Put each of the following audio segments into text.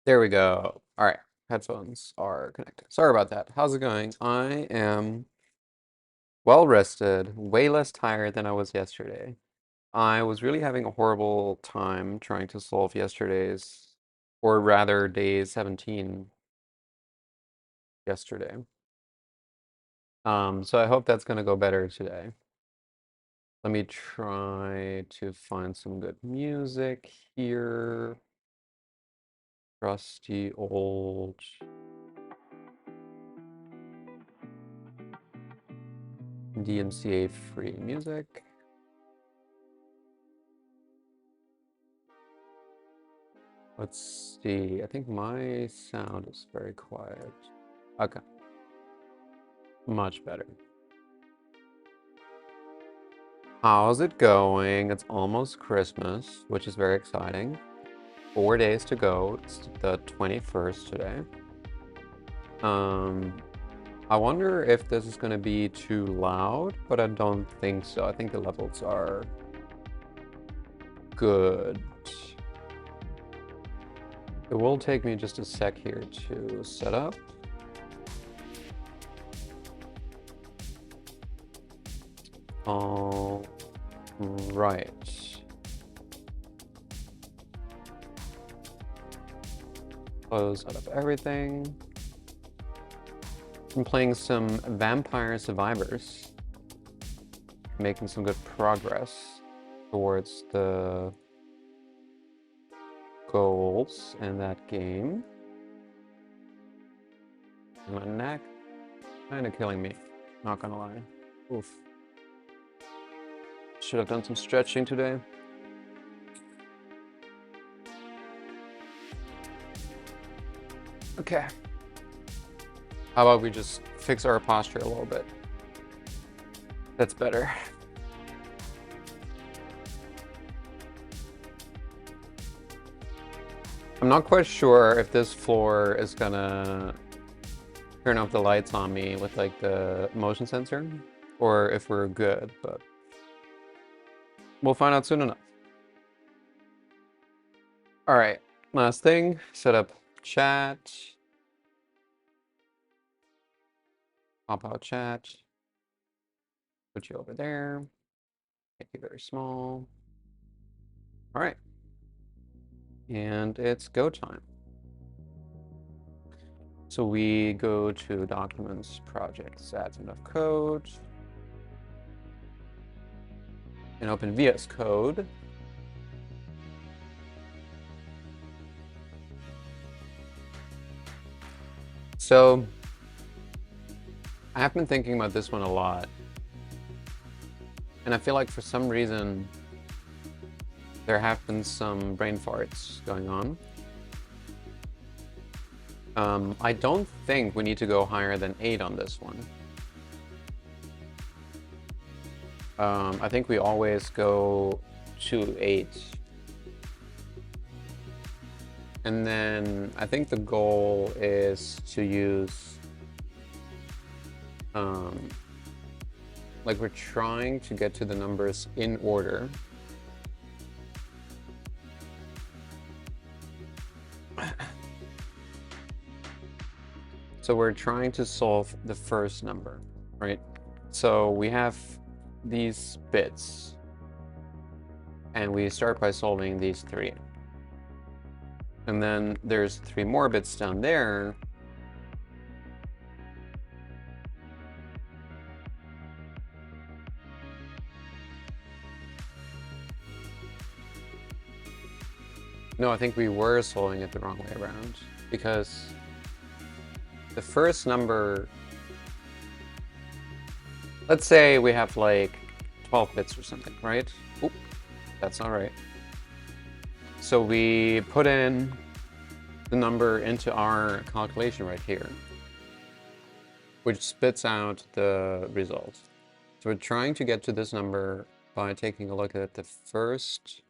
There we go. All right, headphones are connected. Sorry about that. How's it going? I am well rested, way less tired than I was yesterday. I was really having a horrible time trying to solve yesterday's, or rather day 17 yesterday. So I hope that's gonna go better today. Let me try to find some good music here. Rusty old DMCA free music. Let's see. I think my sound is very quiet. Okay, much better. How's it going? It's almost Christmas, which is very exciting. 4 days to go. It's the 21st today. Um, I wonder if this is going to be too loud, but I don't think so. I think the levels are good. It will take me just a sec here to set up. All right. Close out of everything. I'm playing some Vampire Survivors, making some good progress towards the goals in that game. My neck kind of killing me, not gonna lie. Oof. Should have done some stretching today. Okay. How about we just fix our posture a little bit? That's better. I'm not quite sure if this floor is gonna turn off the lights on me with like the motion sensor or if we're good, but we'll find out soon enough. All right, last thing, set up chat. Pop out chat. Put you over there. Make you very small. All right. And it's go time. So we go to Documents, Projects, Adds enough code, and open VS Code. So I have been thinking about this one a lot. And I feel like for some reason, there have been some brain farts going on. I don't think we need to go higher than 8 on this one. I think we always go to 8. And then I think the goal is to use, like we're trying to get to the numbers in order. So we're trying to solve the first number, right? So we have these bits, and we start by solving these 3. And then there's 3 more bits down there. No, I think we were solving it the wrong way around, because the first number, let's say we have like 12 bits or something, right? Oop, that's not right. So we put in the number into our calculation right here, which spits out the result. So we're trying to get to this number by taking a look at the first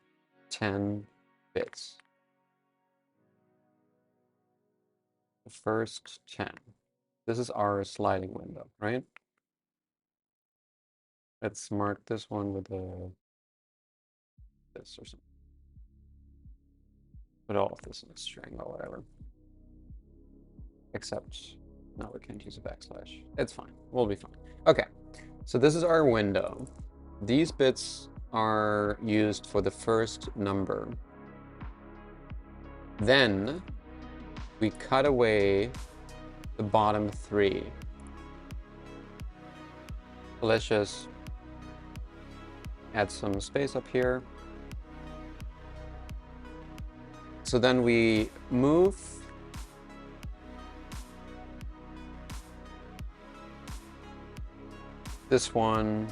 10 bits. The first 10. This is our sliding window, right? Let's mark this one with this or something. Put all of this in a string or whatever. except no, we can't use a backslash. It's fine. We'll be fine. Okay, so this is our window. These bits are used for the first number. Then we cut away the bottom three. Let's just add some space up here. So then we move this one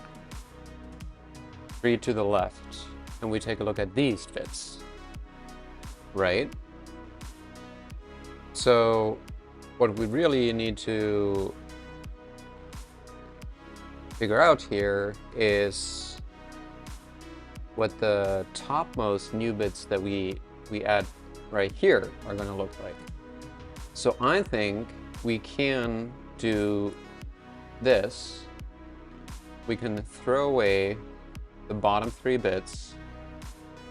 3 to the left, and we take a look at these bits, right? So what we really need to figure out here is what the topmost new bits that we add right here are going to look like. So I think we can do this. We can throw away the bottom 3 bits,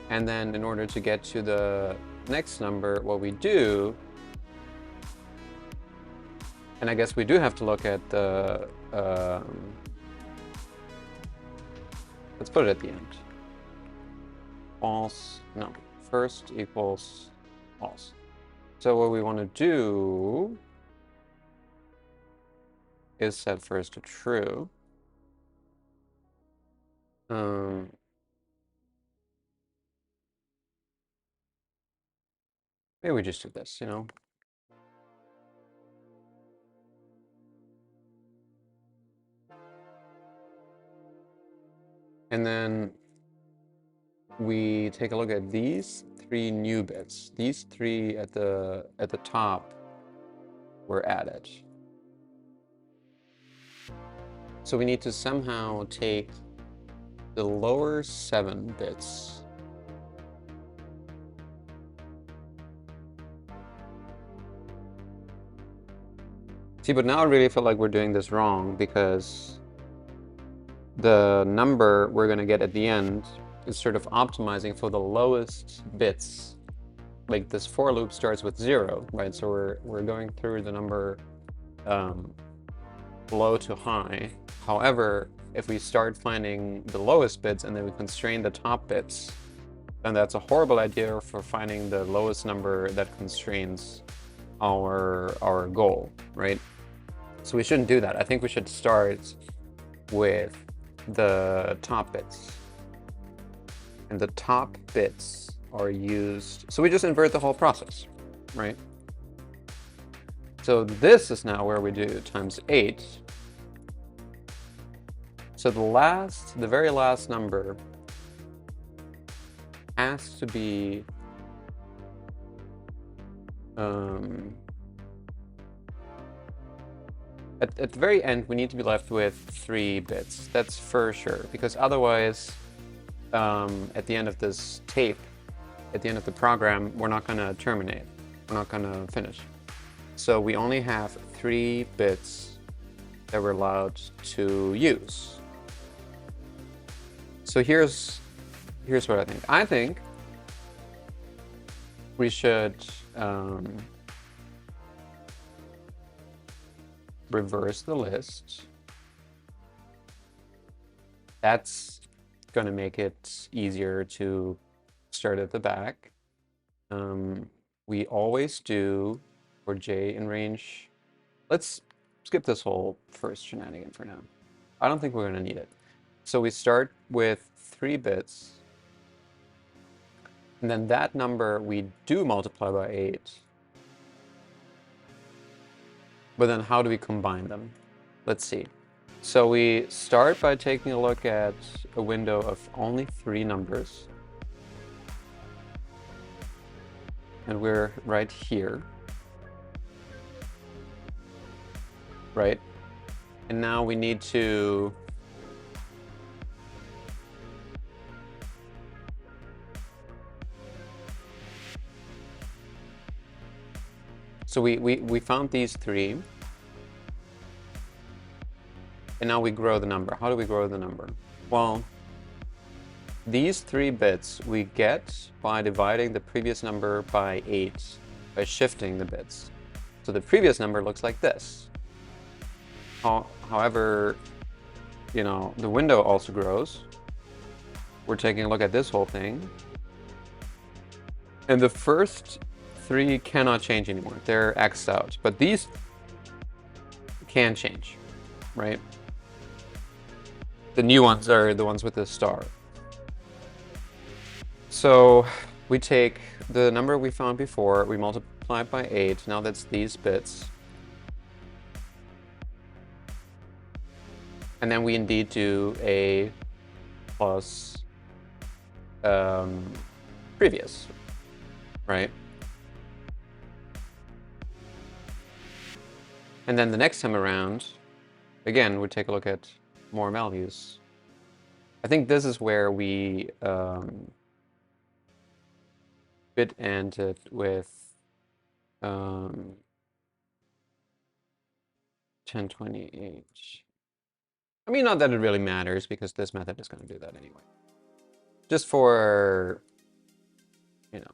and then in order to get to the next number, what we do, and I guess we do have to look at the let's put it at the end. False, no, first equals false. So what we want to do is set first to true. Maybe we just do this, you know. And then we take a look at these 3 new bits. These 3 at the top were added. So we need to somehow take the lower 7 bits See, but now I really feel like we're doing this wrong, because the number we're going to get at the end is sort of optimizing for the lowest bits. Like this for loop starts with 0, right? So we're going through the number low to high. However, if we start finding the lowest bits and then we constrain the top bits, then that's a horrible idea for finding the lowest number that constrains our goal, right? So we shouldn't do that. I think we should start with the top bits. And the top bits are used, so we just invert the whole process, right? So this is now where we do times 8. So the very last number has to be at the very end, we need to be left with 3 bits. That's for sure, because otherwise, at the end of this tape, at the end of the program, we're not going to terminate. We're not going to finish. So we only have 3 bits that we're allowed to use. So here's what I think. I think we should reverse the list. That's going to make it easier to start at the back. We always do for j in range. Let's skip this whole first shenanigan for now. I don't think we're going to need it. So we start with 3 bits, and then that number we do multiply by 8. But then how do we combine them? Let's see. So we start by taking a look at a window of only 3 numbers. And we're right here. Right? And now we need to So we found these 3, and now we grow the number. How do we grow the number? Well, these 3 bits we get by dividing the previous number by 8, by shifting the bits. So the previous number looks like this. However, you know, the window also grows. We're taking a look at this whole thing. And the first 3 cannot change anymore. They're X'd out. But these can change, right? The new ones are the ones with the star. So we take the number we found before, we multiply it by 8. Now that's these bits. And then we indeed do a plus previous, right? And then the next time around, again, we take a look at more values. I think this is where we bit ended with 1028. I mean, not that it really matters, because this method is going to do that anyway. Just for, you know,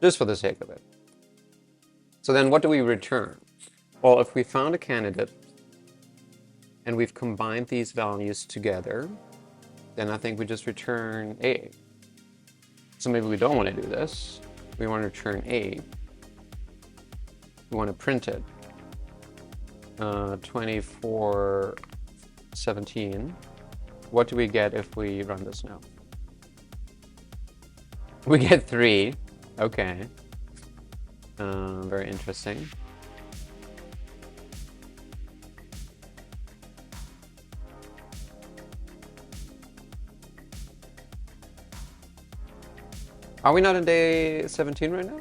just for the sake of it. So then what do we return? Well, if we found a candidate and we've combined these values together, then I think we just return A. So maybe we don't want to do this. We want to return A. We want to print it. 2417. What do we get if we run this now? We get 3. Okay. Very interesting. Are we not in day 17 right now?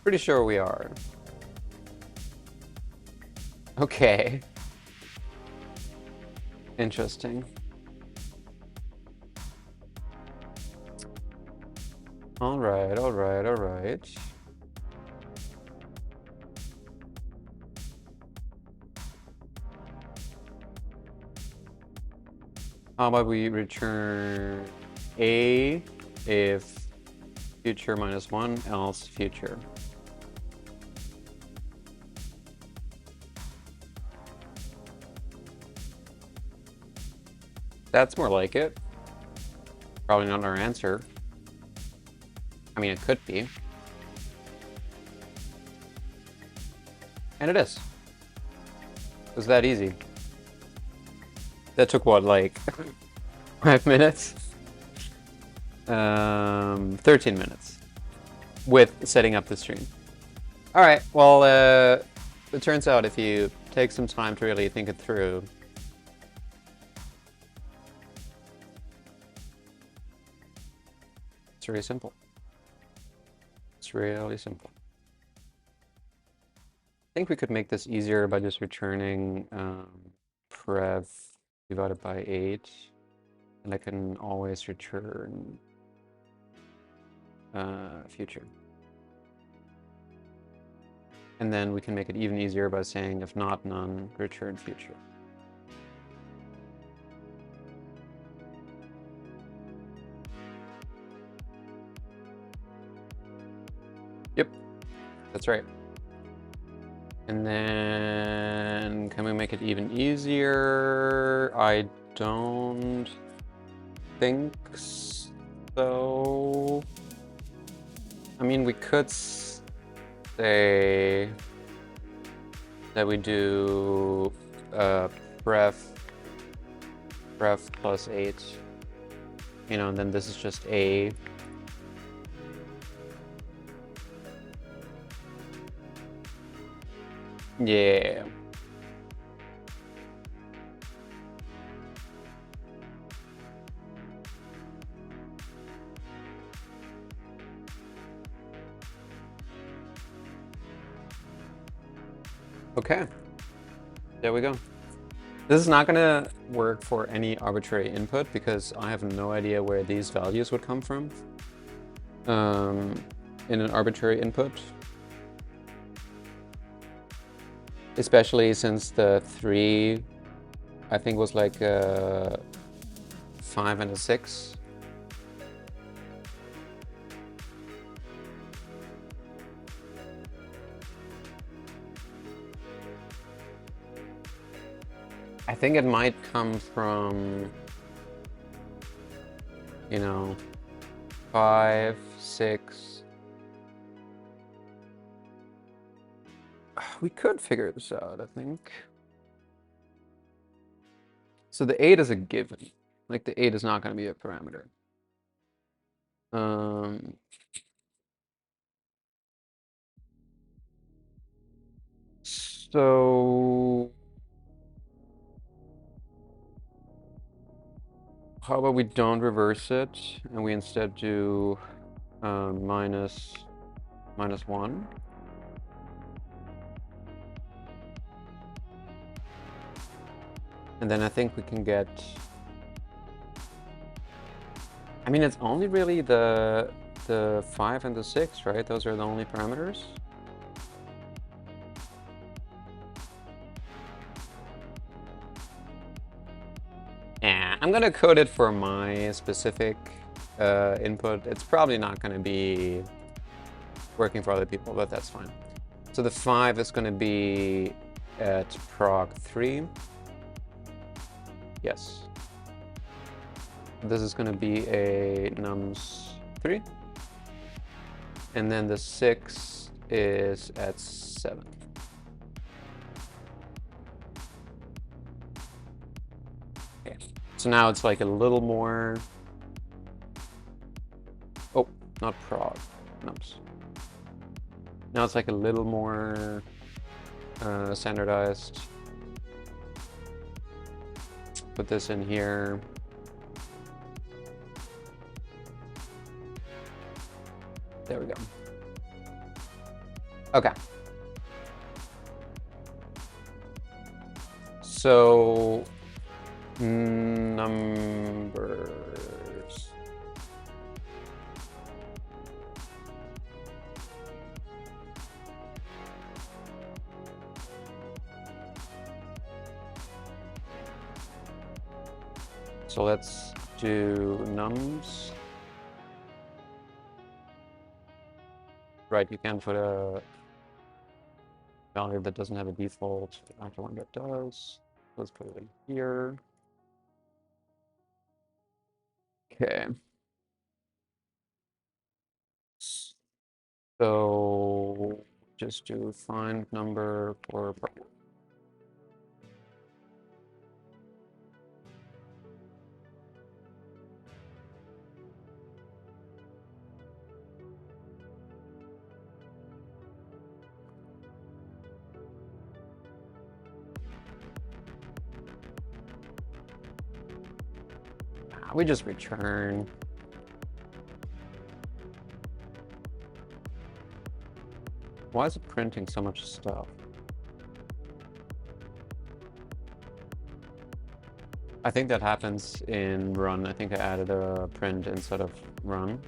Pretty sure we are. Okay. Interesting. All right, all right, all right. How about we return A if future minus 1, else future. That's more like it. Probably not our answer. I mean, it could be. And it is. It was that easy. That took what, like 5 minutes? 13 minutes with setting up the stream. All right, well, it turns out if you take some time to really think it through, it's really simple. It's really simple. I think we could make this easier by just returning prev divided by 8, and I can always return future. And then we can make it even easier by saying if not none, return future. Yep, that's right. And then can we make it even easier? I don't think so. I mean, we could say that we do pref plus 8, you know, and then this is just A. Yeah. Okay, there we go. This is not gonna work for any arbitrary input because I have no idea where these values would come from in an arbitrary input. Especially since the 3, I think, was like a 5 and a 6. I think it might come from, you know, 5, 6. We could figure this out, I think. So the 8 is a given. Like the 8 is not going to be a parameter. So how about we don't reverse it and we instead do minus 1. And then I think we can get, I mean, it's only really the 5 and the 6, right? Those are the only parameters. Yeah, I'm gonna code it for my specific input. It's probably not gonna be working for other people, but that's fine. So the 5 is gonna be at prog 3. Yes. This is gonna be a nums 3. And then the 6 is at 7. Okay. So now it's like a little more. Oh, not prog, nums. Now it's like a little more standardized. Put this in here. There we go. Okay. So numbers. So let's do nums. Right, you can put a value that doesn't have a default after one that does. Let's put it in here. Okay. So just do find number for part 1. We just return. Why is it printing so much stuff? I think that happens in run. I think I added a print instead of run.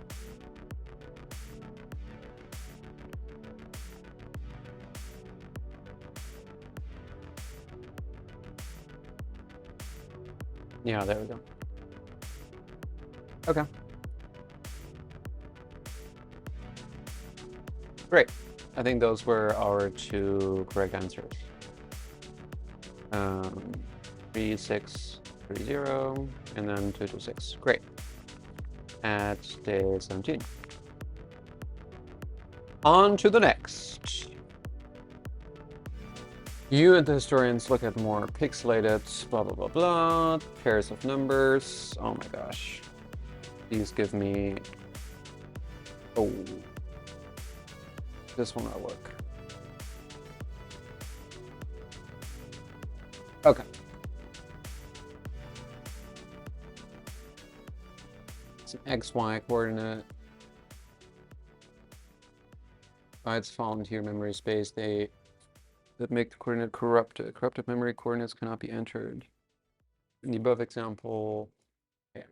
Yeah, there we go. Okay. Great. I think those were our 2 correct answers. 3630 and then 226. Great. At day 17. On to the next. You and the historians look at more pixelated, blah, blah, blah, blah, pairs of numbers. Oh my gosh. These give me, oh, this will not work. Okay. It's an XY coordinate. Bytes fall into your memory space. They that make the coordinate corrupted. Corrupted memory coordinates cannot be entered. In the above example, okay.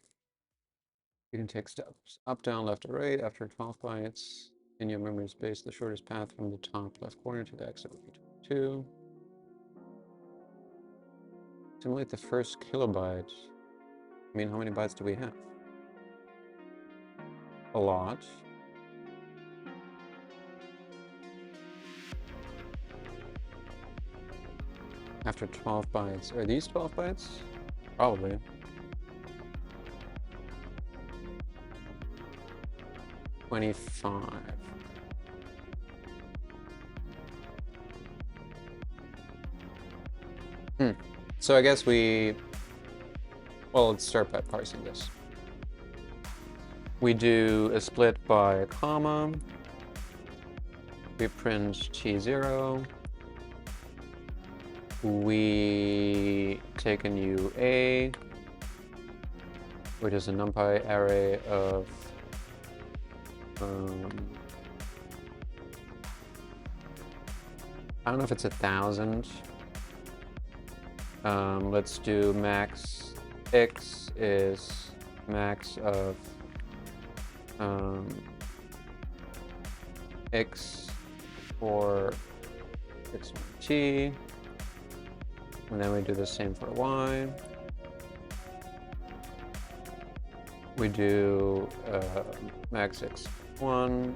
You can take steps up, down, left, or right after 12 bytes in your memory space. The shortest path from the top left corner to the exit would be 2. Simulate the first kilobyte. I mean, how many bytes do we have? A lot. After 12 bytes. Are these 12 bytes? Probably. $25. So I guess well, let's start by parsing this. We do a split by a comma. We print T0. We take a new A, which is a NumPy array of I don't know if it's 1,000. Let's do max x is max of x for x1t, and then we do the same for y. We do max x1,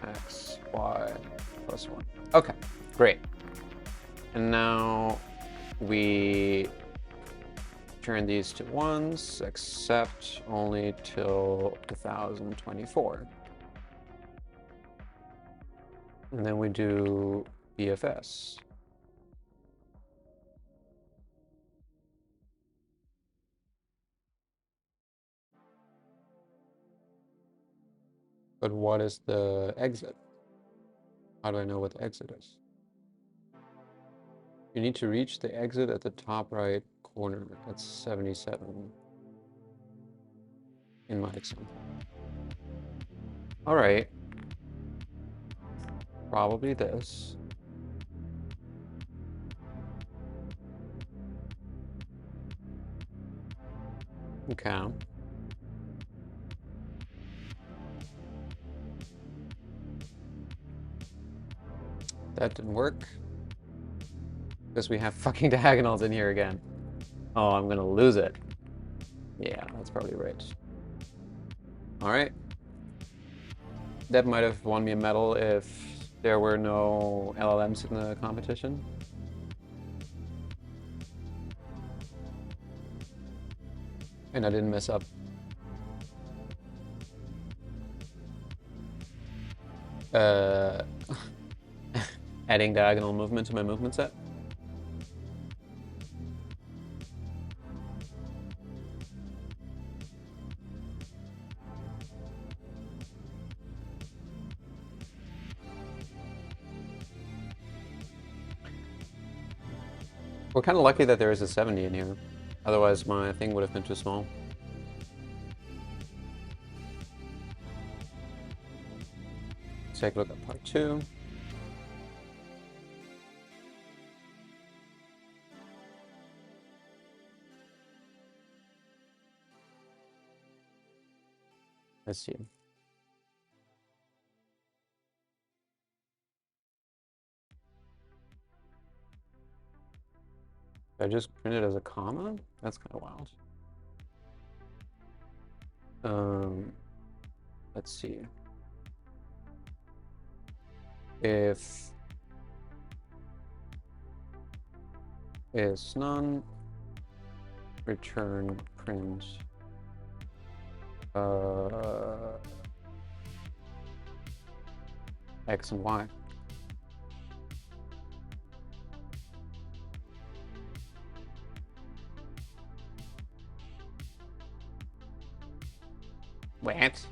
max y plus 1. Okay, great. And now we turn these to ones, except only till 1024. And then we do BFS. But what is the exit? How do I know what the exit is? You need to reach the exit at the top right corner. That's 77 in my example. All right. Probably this. Okay. That didn't work. Because we have fucking diagonals in here again. Oh, I'm gonna lose it. Yeah, that's probably right. Alright. That might have won me a medal if there were no LLMs in the competition. And I didn't mess up. Adding diagonal movement to my movement set. We're kind of lucky that there is a 70 in here. Otherwise, my thing would have been too small. Let's take a look at part 2. Let's see. I just print it as a comma? That's kind of wild. Let's see. If is none, return print X and Y. What?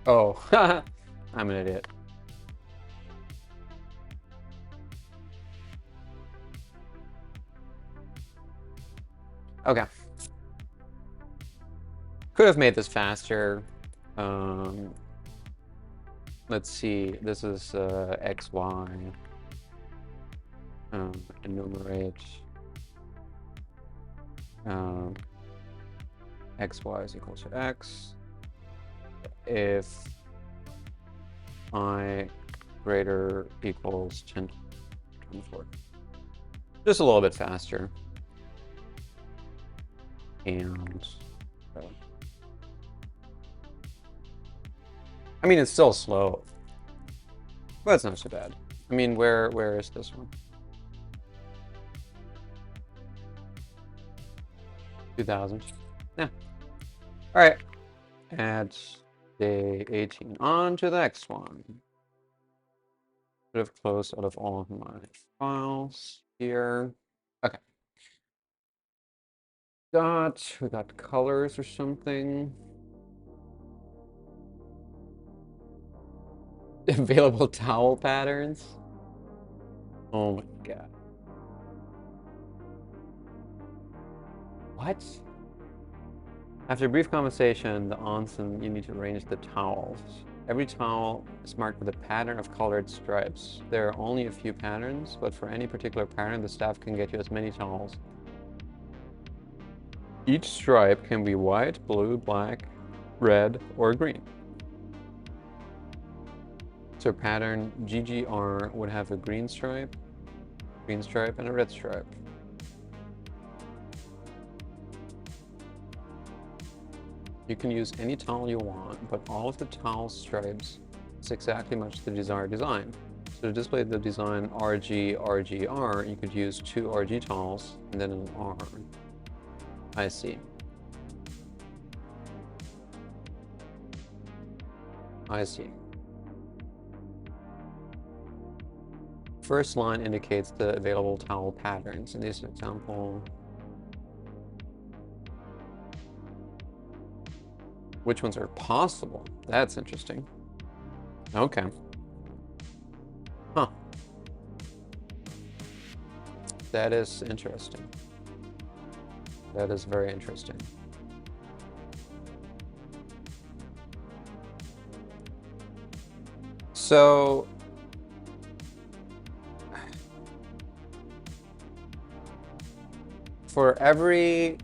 Oh, I'm an idiot. Okay. Could have made this faster. Let's see. This is X, Y. Enumerate. X, Y is equal to X. If I greater equals 10 to 24. Just a little bit faster. And I mean, it's still slow, but it's not so bad. I mean, where is this one? 2000. Yeah. All right. Add day 18. On to the next one. Should have closed out of all of my files here. Okay. We got colors or something. Available towel patterns. Oh my god. What? After a brief conversation, the onsen, you need to arrange the towels. Every towel is marked with a pattern of colored stripes. There are only a few patterns, but for any particular pattern, the staff can get you as many towels. Each stripe can be white, blue, black, red, or green. So pattern GGR would have a green stripe, and a red stripe. You can use any towel you want, but all of the towel stripes is exactly match the desired design. So to display the design RGR, you could use 2 RG towels and then an R. I see. I see. First line indicates the available towel patterns. In this example, which ones are possible? That's interesting. Okay. Huh. That is interesting. That is very interesting. So for every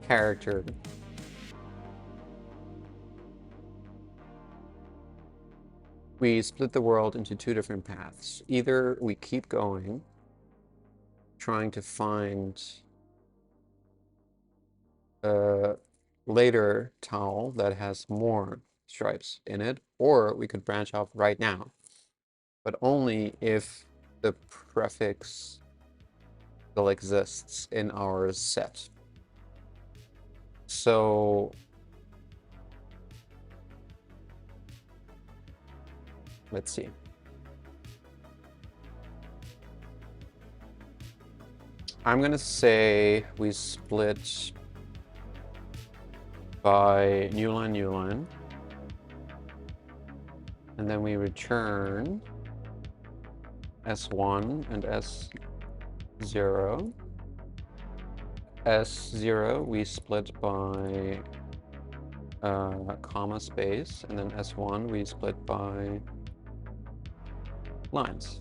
character, we split the world into 2 different paths. Either we keep going, trying to find a later towel that has more stripes in it, or we could branch off right now, but only if the prefix still exists in our set. So let's see. I'm gonna say we split by new line, and then we return S1 and S0. S0 we split by comma space, and then S1 we split by lines.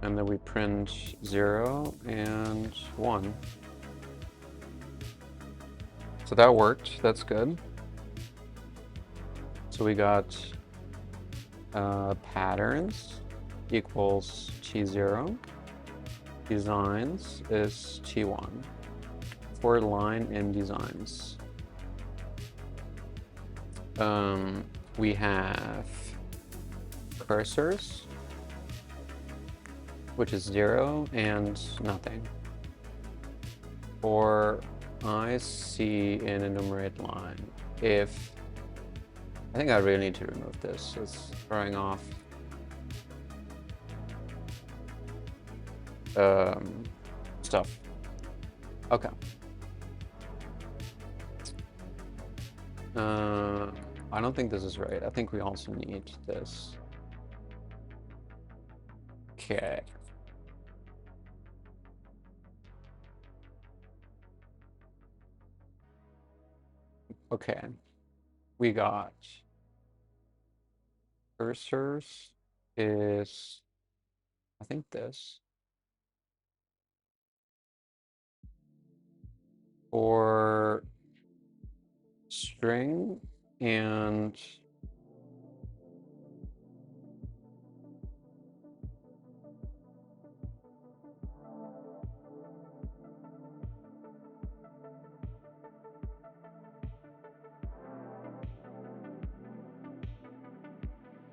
And then we print 0 and 1. So that worked, that's good. So we got patterns equals T0. Designs is T1 for line in designs. We have cursors, which is 0 and nothing. For IC in enumerate line, if I think I really need to remove this. It's throwing off stuff. Okay. I don't think this is right. I think we also need this. Okay. Okay. We got cursors is, I think this. For string and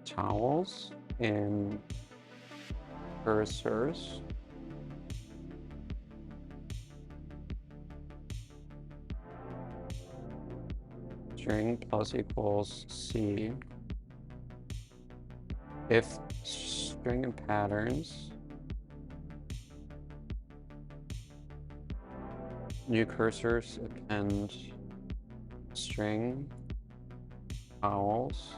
towels in cursors. String plus equals C. If string and patterns, new cursors append string towels.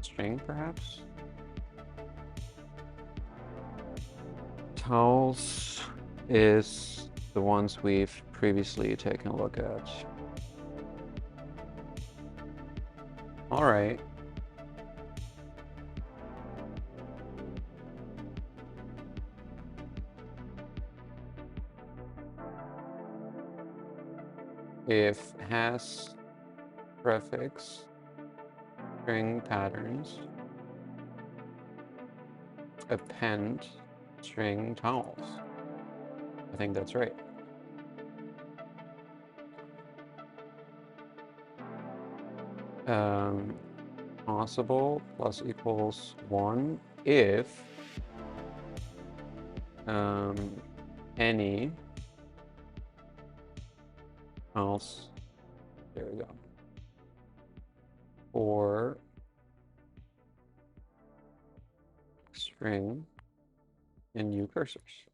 String, perhaps? Towels is the ones we've previously taken a look at. All right. If has prefix string patterns, append string towels. I think that's right. Possible plus equals 1 if any else, there we go, or string in new cursors.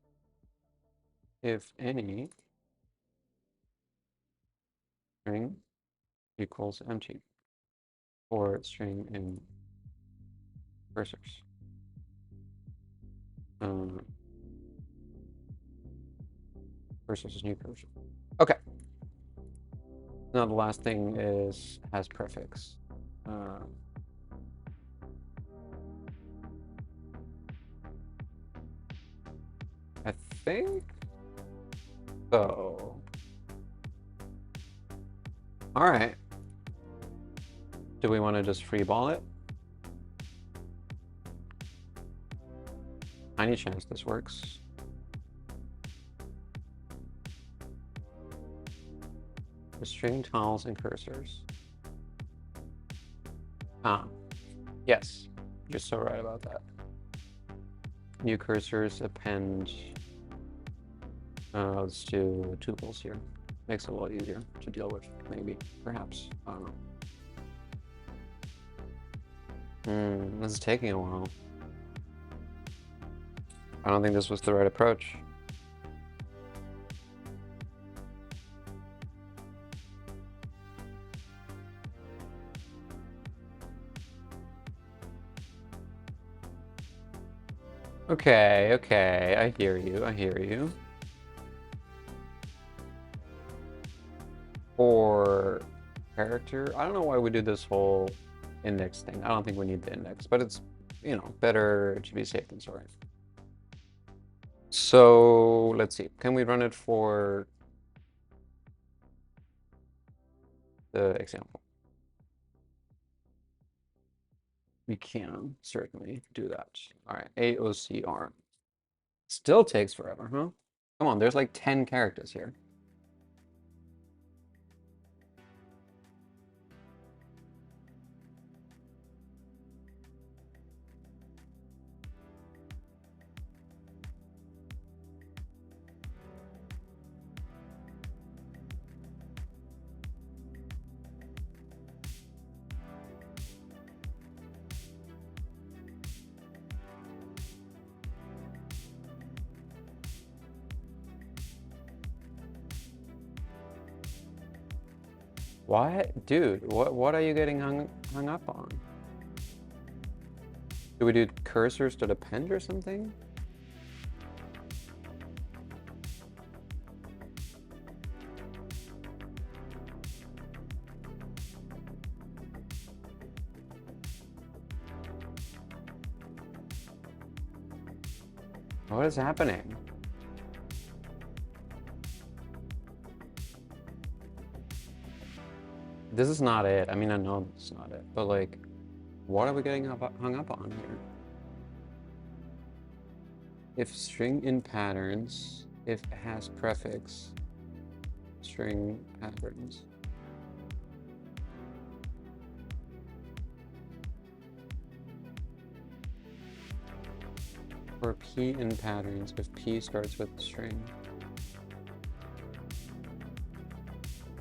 If any string equals empty, or string in cursors. Cursors is new cursor. Okay. Now the last thing is has prefix. I think so. All right. Do we want to just free ball it? Tiny chance this works. The string towels and cursors. Yes, you're so right about that. New cursors append. Let's do tuples here. Makes it a lot easier to deal with, maybe, perhaps. I don't know. This is taking a while. I don't think this was the right approach. Okay, I hear you. For character, I don't know why we do this whole index thing. I don't think we need the index, but it's, you know, better to be safe than sorry. So let's see, can we run it for the example? We can certainly do that. All right, AOCR. Still takes forever, huh? Come on, there's like 10 characters here. What? Dude, what are you getting hung up on? Do we do cursors to append or something? What is happening? This is not it. I mean, I know this is not it, but like, what are we getting hung up on here? If string in patterns, if has prefix, string patterns. For P in patterns, if P starts with string.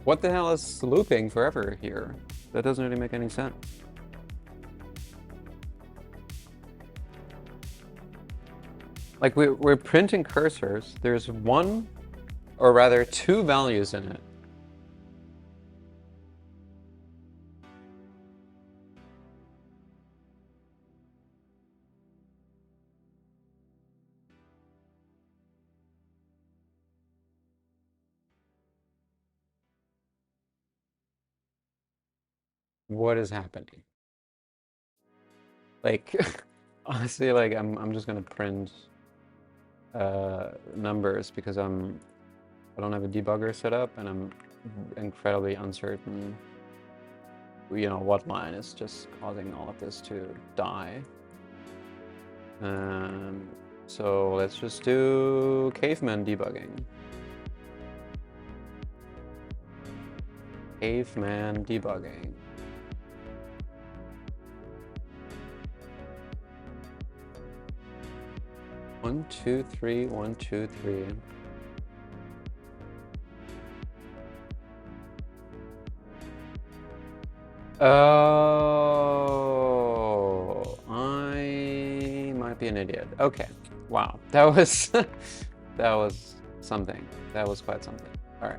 What the hell is looping forever here? That doesn't really make any sense. Like we're printing cursors. There's one, or rather two values in it. What is happening? Like, honestly, like I'm just gonna print numbers because I don't have a debugger set up and I'm incredibly uncertain, you know, what line is just causing all of this to die. So let's just do caveman debugging. Caveman debugging. One, two, three, 1, 2, 3. Oh, I might be an idiot. Okay. Wow. That was that was something. That was quite something. All right.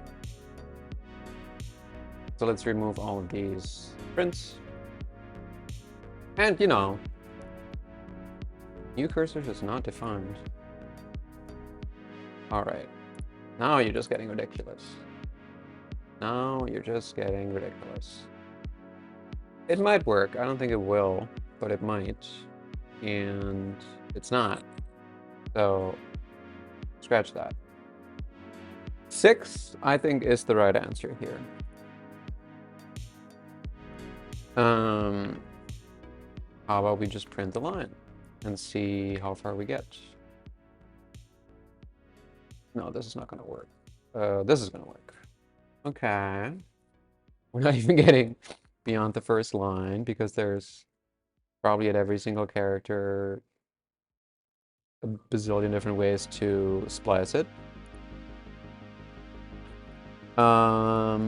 So let's remove all of these prints. And you know, new cursor is not defined. All right. Now you're just getting ridiculous. Now you're just getting ridiculous. It might work. I don't think it will, but it might. And it's not. So scratch that. 6, I think, is the right answer here. How about we just print the line and see how far we get? No, this is not going to work. This is going to work. Okay. We're not even getting beyond the first line because there's probably at every single character a bazillion different ways to splice it. Huh.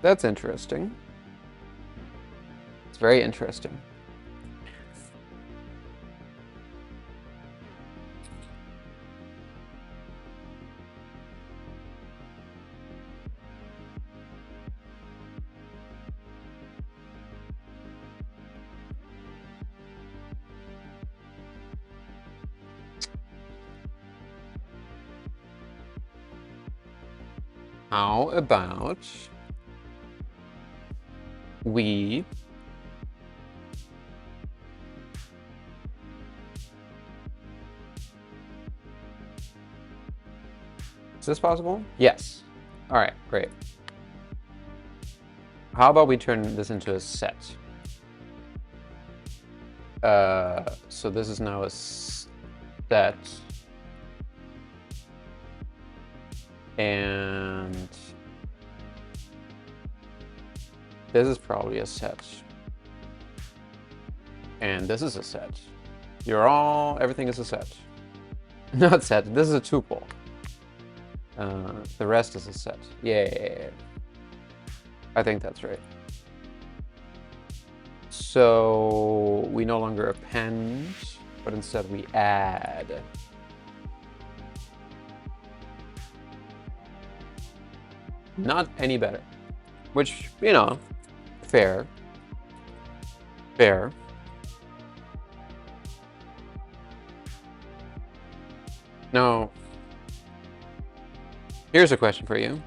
That's interesting. It's very interesting. How about we Is this possible? Yes. All right, great. How about we turn this into a set? So this is now a set. And this is probably a set. And this is a set. Everything is a set. Not set, this is a tuple. The rest is a set. Yeah. I think that's right. So we no longer append, but instead we add. Not any better. Which, you know, fair. Fair. Now, here's a question for you.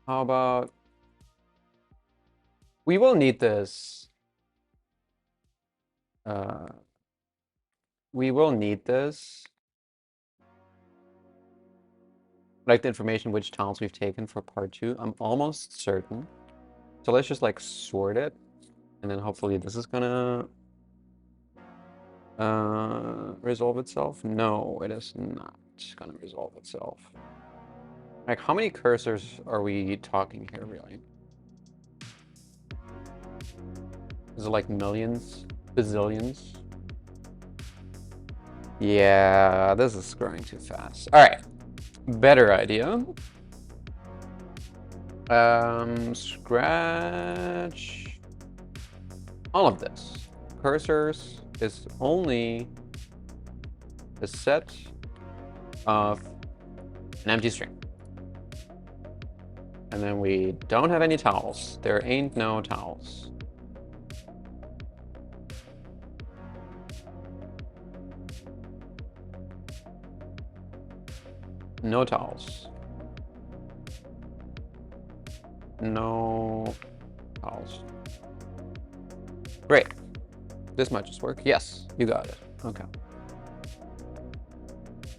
How about we will need this. We will need this. Like the information which tiles we've taken for part 2. I'm almost certain. So let's just like sort it. And then hopefully this is gonna Resolve itself? No, it is not gonna resolve itself. Like, how many cursors are we talking here, really? Is it like millions? Bazillions? Yeah, this is growing too fast. All right, better idea. Scratch all of this. Cursors is only a set of an empty string. And then we don't have any towels. There ain't no towels. No towels. No towels. Great. This might just work. Yes, you got it. Okay.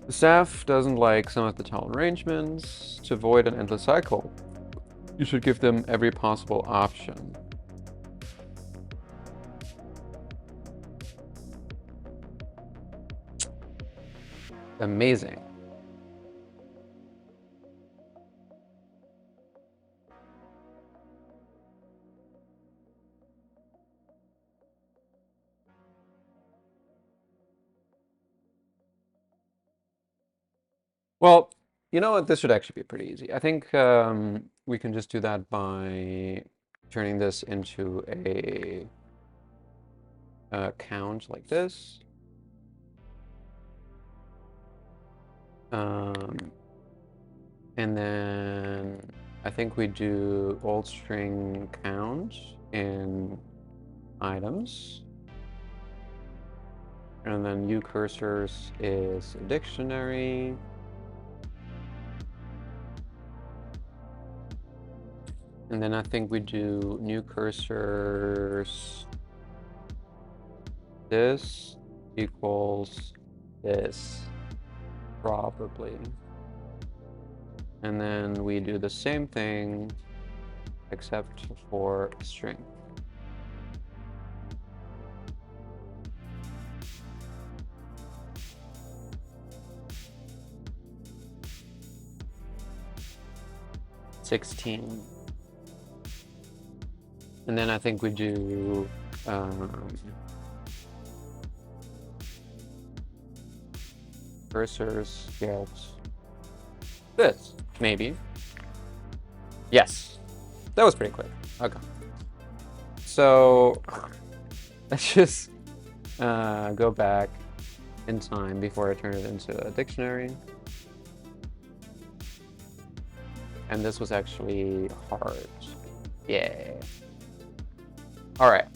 The staff doesn't like some of the towel arrangements. To avoid an endless cycle, you should give them every possible option. Amazing. Well, you know what? This should actually be pretty easy. I think we can just do that by turning this into a count like this. And then I think we do old string count in items. And then new cursors is a dictionary. And then I think we do new cursors. This equals this, probably. And then we do the same thing, except for string. $16. And then I think we do cursors get this, maybe. Yes, that was pretty quick. Okay. So let's just go back in time before I turn it into a dictionary. And this was actually hard. Yeah. All right.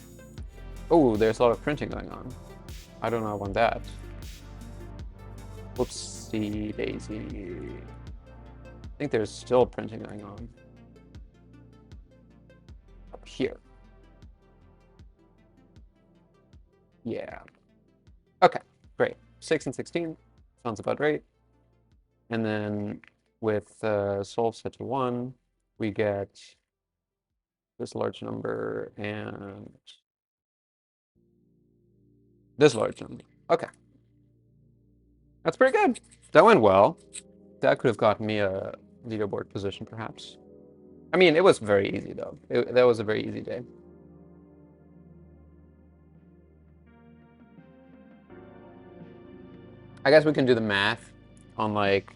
Oh, there's a lot of printing going on. I don't know I want that. Whoopsie daisy. I think there's still printing going on. Up here. Yeah. Okay, great. 6 and 16 sounds about right. And then with solve set to 1, we get this large number and this large number. Okay. That's pretty good. That went well. That could have gotten me a leaderboard position, perhaps. I mean, it was very easy, though. That was a very easy day. I guess we can do the math on, like,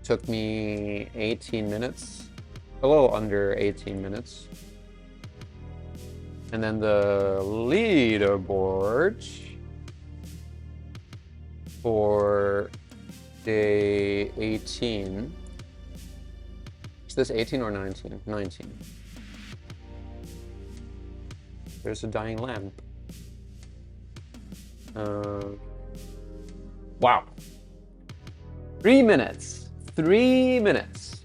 took me 18 minutes, a little under 18 minutes. And then the leaderboard for day 18. Is this 18 or 19? 19. There's a dying lamp. Wow. 3 minutes. 3 minutes.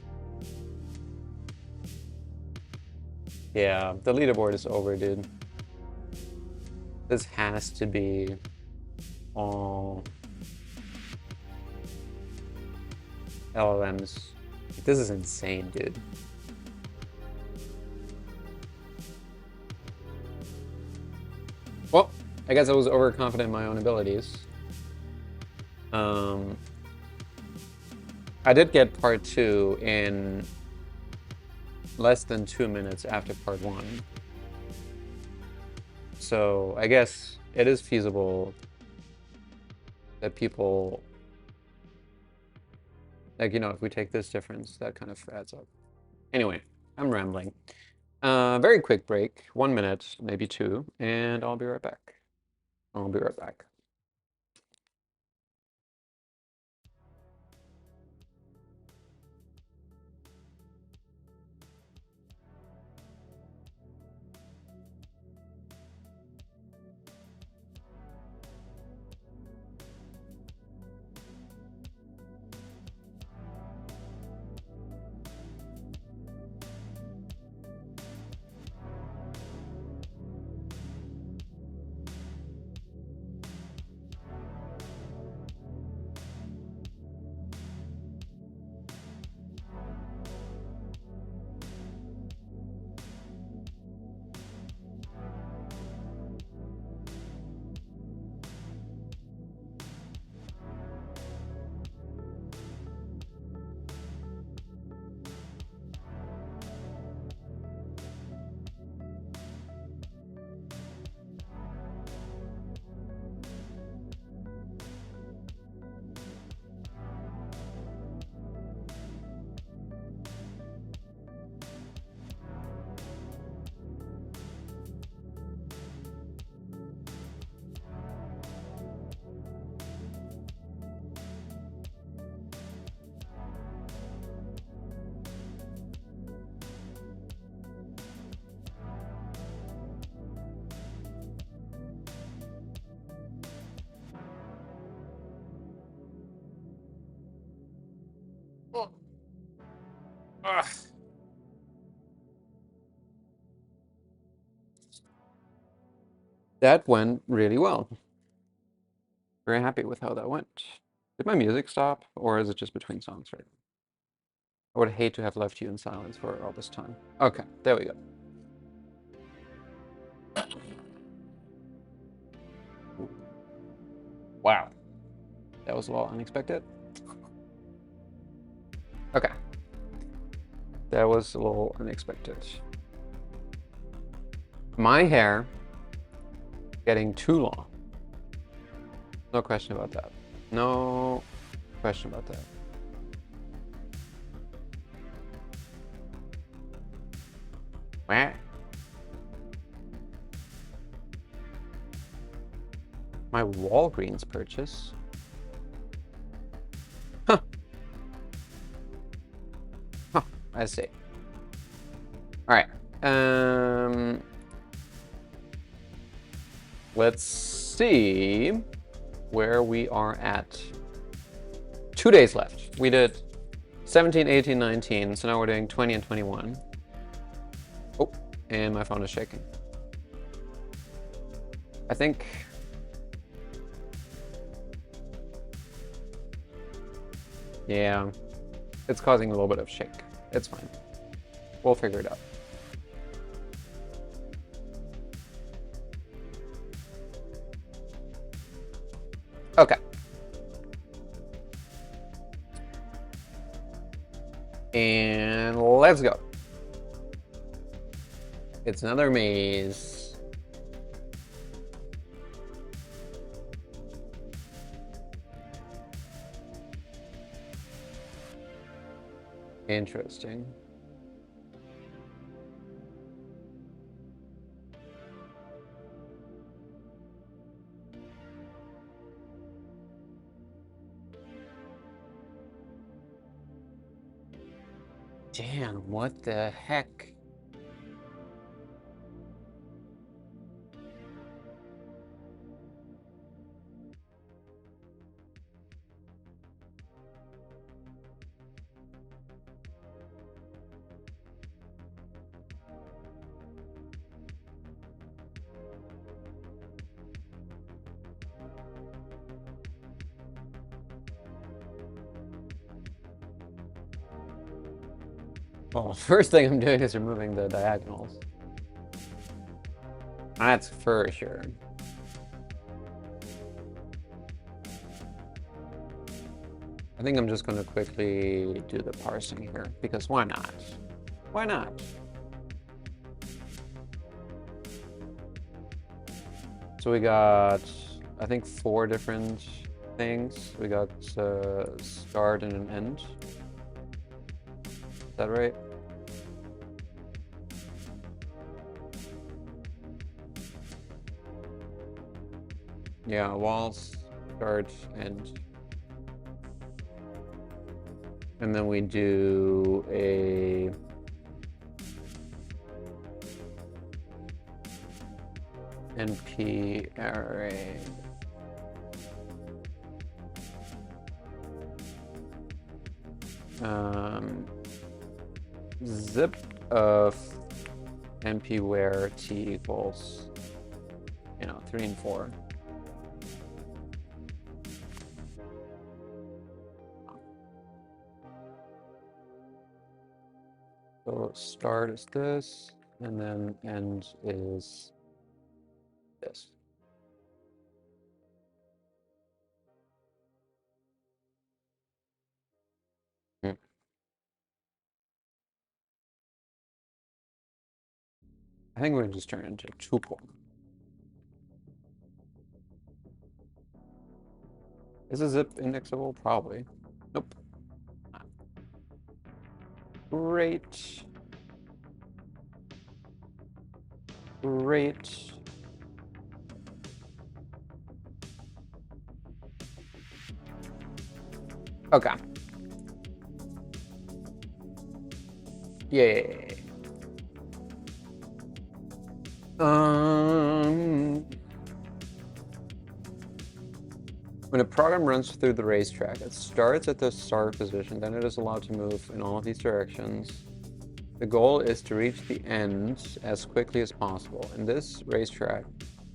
Yeah, the leaderboard is over, dude. This has to be all LLMs. This is insane, dude. I guess I was overconfident in my own abilities. I did get part 2 in less than 2 minutes after part 1. So I guess it is feasible that people, like, you know, if we take this difference, that kind of adds up. Anyway, I'm rambling. Very quick break, 1 minute, maybe 2, and I'll be right back. I'll be right back. Ugh. That went really well. Very happy with how that went. Did my music stop, or is it just between songs right now? I would hate to have left you in silence for all this time. Okay, there we go. Wow. That was a little unexpected. Okay. That was a little unexpected. My hair getting too long. No question about that. No question about that. Wah. My Walgreens purchase. Huh. Huh. I see. All right. Let's see where we are at. 2 days left. We did 17, 18, 19, so now we're doing 20 and 21. Oh, and my phone is shaking. I think... yeah, it's causing a little bit of shake. It's fine. We'll figure it out. Okay. And let's go. It's another maze. Interesting. Damn, what the heck? Well, first thing I'm doing is removing the diagonals. That's for sure. I think I'm just going to quickly do the parsing here, because why not? Why not? So we got, I think, 4 different things. We got start and an end. Is that right? Yeah, walls, start, end. And then we do a NP array. Zip of NP where t equals, 3 and 4. So start is this, and then end is this. I think we're gonna just turn it into a tuple. Is a zip indexable? Probably. Nope. Great. Great. Okay. Yay. When a program runs through the racetrack, it starts at the start position, then it is allowed to move in all of these directions. The goal is to reach the end as quickly as possible. In this racetrack,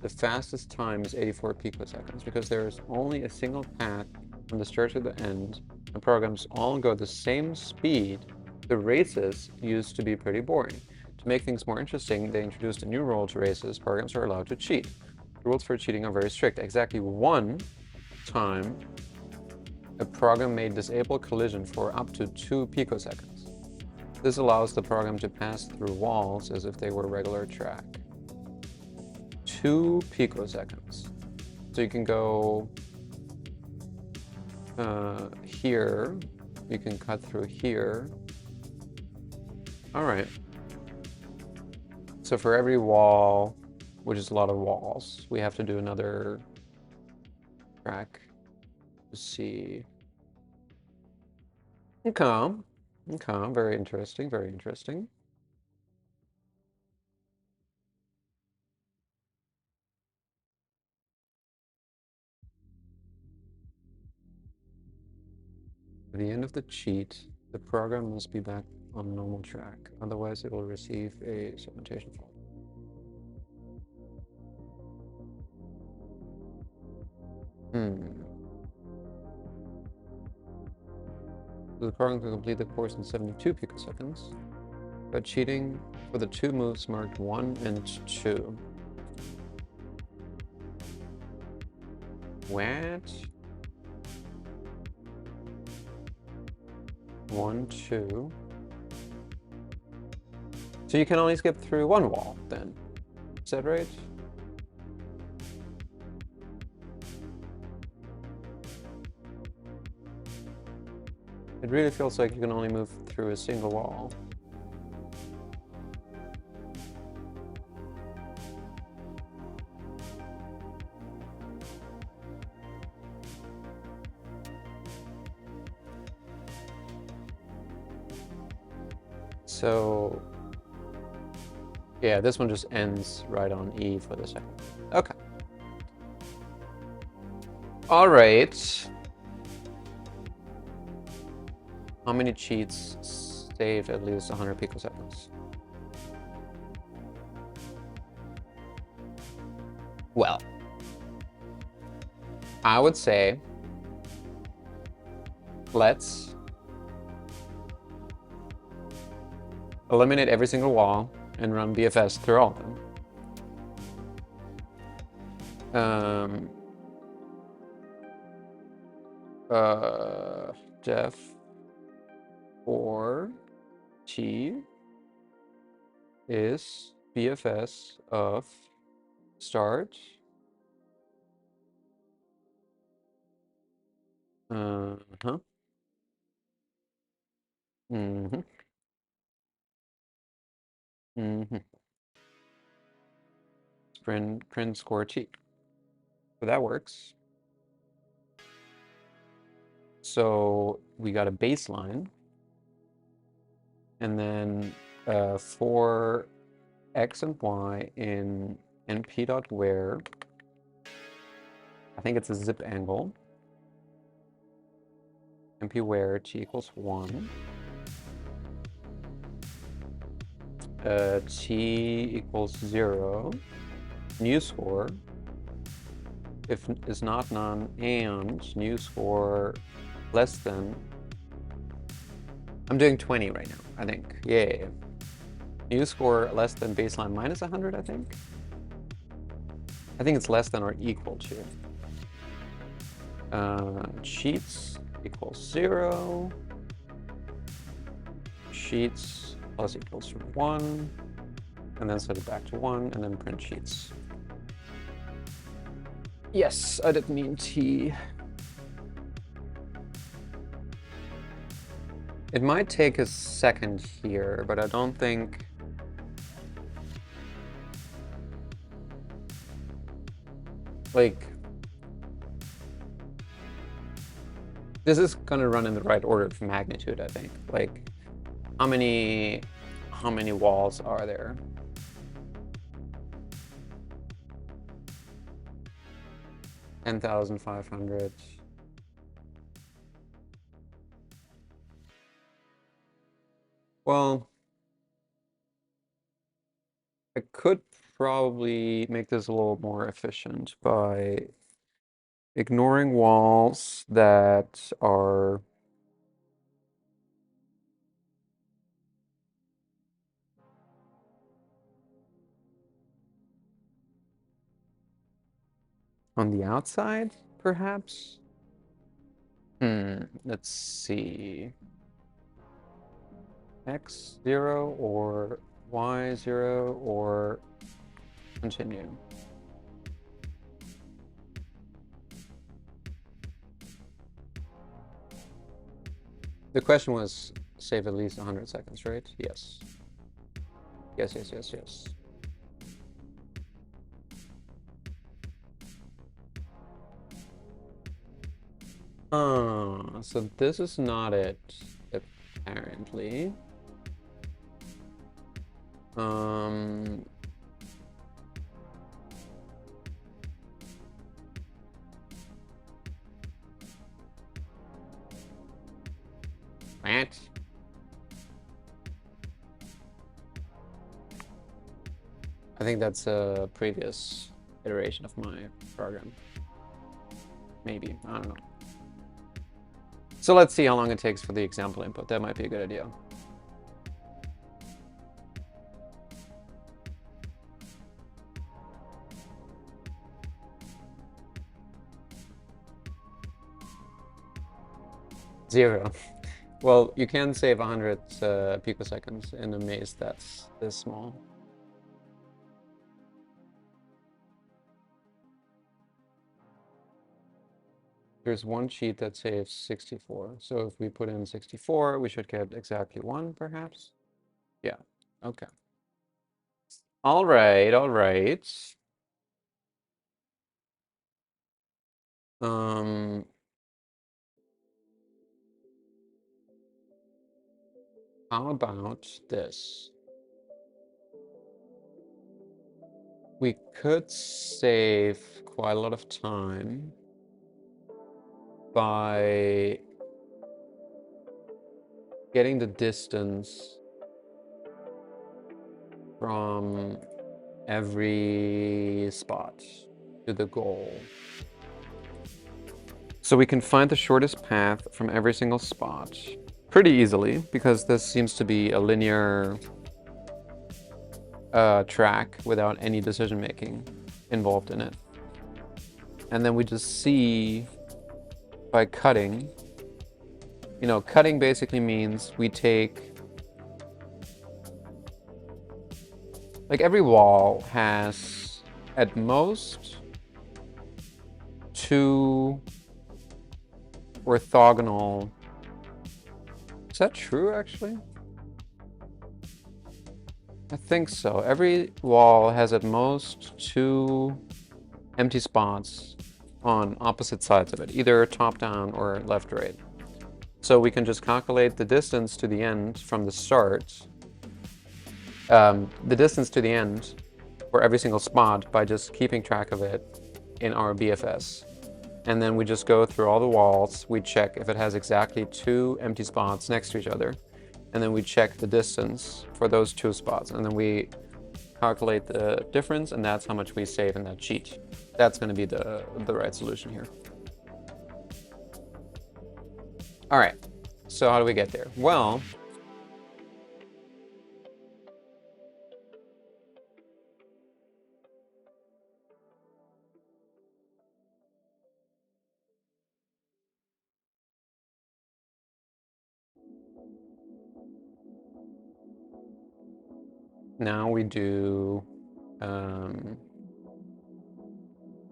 the fastest time is 84 picoseconds because there is only a single path from the start to the end, and programs all go the same speed. The races used to be pretty boring. To make things more interesting, they introduced a new rule to races. Programs are allowed to cheat. The rules for cheating are very strict. Exactly one time, a program may disable collision for up to 2 picoseconds. This allows the program to pass through walls as if they were regular track. 2 picoseconds. So you can go here, you can cut through here. All right. So for every wall, which is a lot of walls, we have to do another track to see. Okay. Okay, very interesting, very interesting. At the end of the cheat, the program must be back on normal track, otherwise it will receive a segmentation fault. So the program can complete the course in 72 picoseconds, but cheating for the 2 moves marked 1 and 2. What? 1, 2. So you can only skip through 1 wall then. Is that right? It really feels like you can only move through a single wall. So, yeah, this one just ends right on E for the second. Okay. All right. How many cheats save at least 100 picoseconds? Well, I would say let's eliminate every single wall and run BFS through all of them. def for t is BFS of start uh-huh mm-hmm mm-hmm print score t. So that works. So we got a baseline, and then for x and y in np.where, I think it's a zip angle, np where t equals 1, t equals 0, new score if is not none, and new score less than, I'm doing 20 right now, I think. Yeah. New score less than baseline minus 100, I think. I think it's less than or equal to. Sheets equals 0. Sheets plus equals 1. And then set it back to 1, and then print sheets. Yes, I didn't mean t. It might take a second here, but I don't think... Like... This is gonna run in the right order of magnitude, I think. Like, how many walls are there? $10,500. Well, I could probably make this a little more efficient by ignoring walls that are on the outside, perhaps? Let's see. X0 or Y0 or continue. The question was save at least 100 seconds, right? Yes. Yes, yes, yes, yes. So this is not it, apparently. What? I think that's a previous iteration of my program. Maybe, I don't know. So let's see how long it takes for the example input. That might be a good idea. Zero. Well, you can save 100 picoseconds in a maze that's this small. There's one sheet that saves 64. So if we put in 64, we should get exactly 1, perhaps? Yeah, okay. All right, all right. How about this? We could save quite a lot of time by getting the distance from every spot to the goal. So we can find the shortest path from every single spot pretty easily, because this seems to be a linear track without any decision making involved in it. And then we just see by cutting. You know, cutting basically means we take, like every wall has at most 2 orthogonal. Is that true actually? I think so. Every wall has at most 2 empty spots on opposite sides of it, either top down or left right. So we can just calculate the distance to the end from the start, the distance to the end for every single spot by just keeping track of it in our BFS. And then we just go through all the walls, we check if it has exactly 2 empty spots next to each other, and then we check the distance for those 2 spots, and then we calculate the difference, and that's how much we save in that sheet. That's going to be the right solution here. All right, so how do we get there? Well, now we do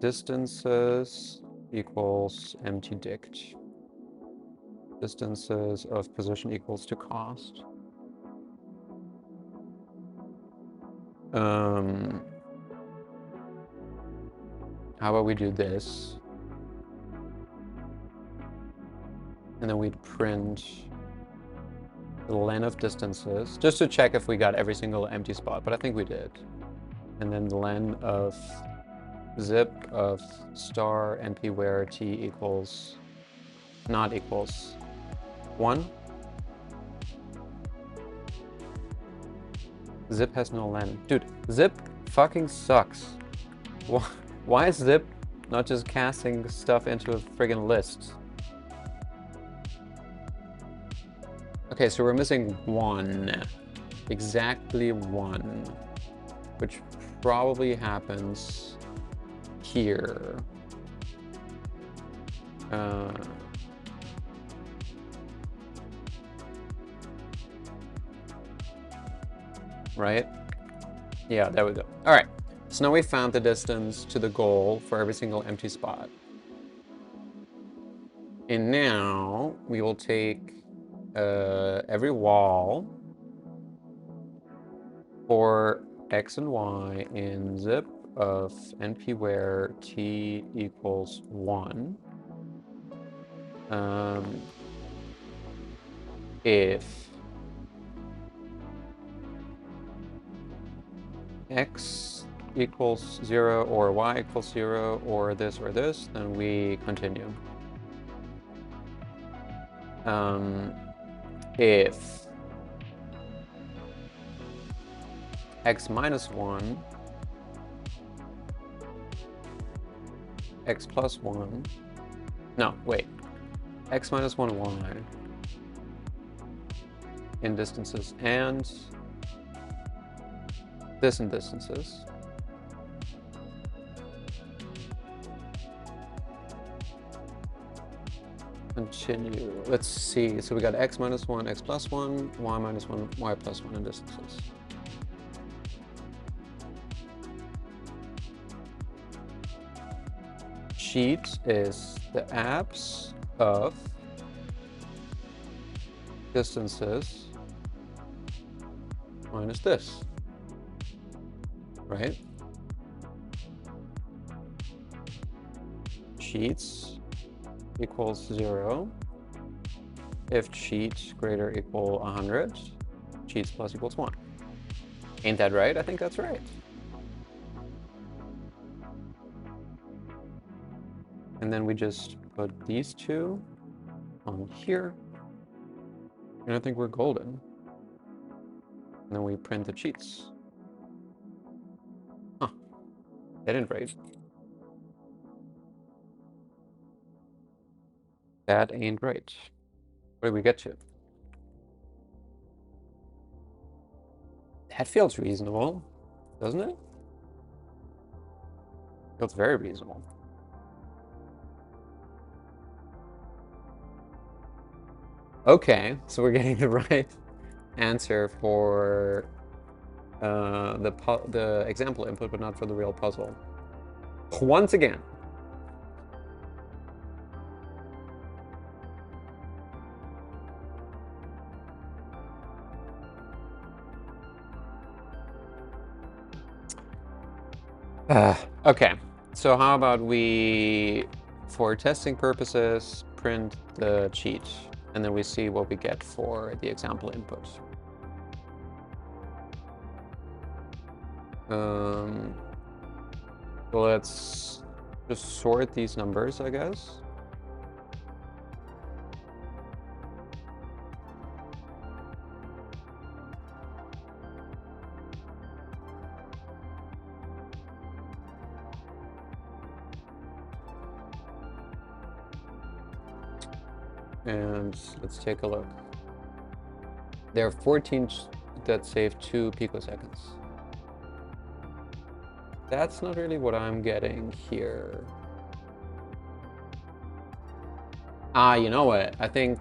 distances equals empty dict. Distances of position equals to cost. How about we do this? And then we'd print the len of distances, just to check if we got every single empty spot, but I think we did. And then the len of zip of star np where t equals, not equals 1. Zip has no len. Dude, zip fucking sucks. Why is zip not just casting stuff into a friggin' list? Okay, so we're missing 1. Exactly 1. Which probably happens here. Right? Yeah, there we go. All right, so now we found the distance to the goal for every single empty spot. And now we will take every wall for x and y in zip of np where t equals 1. If x equals 0 or y equals 0 or this, then we continue. If x minus 1, x plus 1, no, wait, x minus 1 y in distances and this in distances. Continue. Let's see. So we got x minus 1, x plus 1, y minus 1, y plus 1 in distances. Sheet is the apps of distances minus this, right? Sheets equals 0 if cheat greater equal 100, cheats plus equals 1. Ain't that right? I think that's right. And then we just put these 2 on here, and I think we're golden. And then we print the cheats. Huh, that ain't right. That ain't right. What did we get to? That feels reasonable, doesn't it? Feels very reasonable. Okay, so we're getting the right answer for the example input, but not for the real puzzle. Once again. Okay, so how about we, for testing purposes, print the cheat, and then we see what we get for the example input. So let's just sort these numbers, I guess. And let's take a look. There are 14 that save 2 picoseconds. That's not really what I'm getting here. Ah, you know what? I think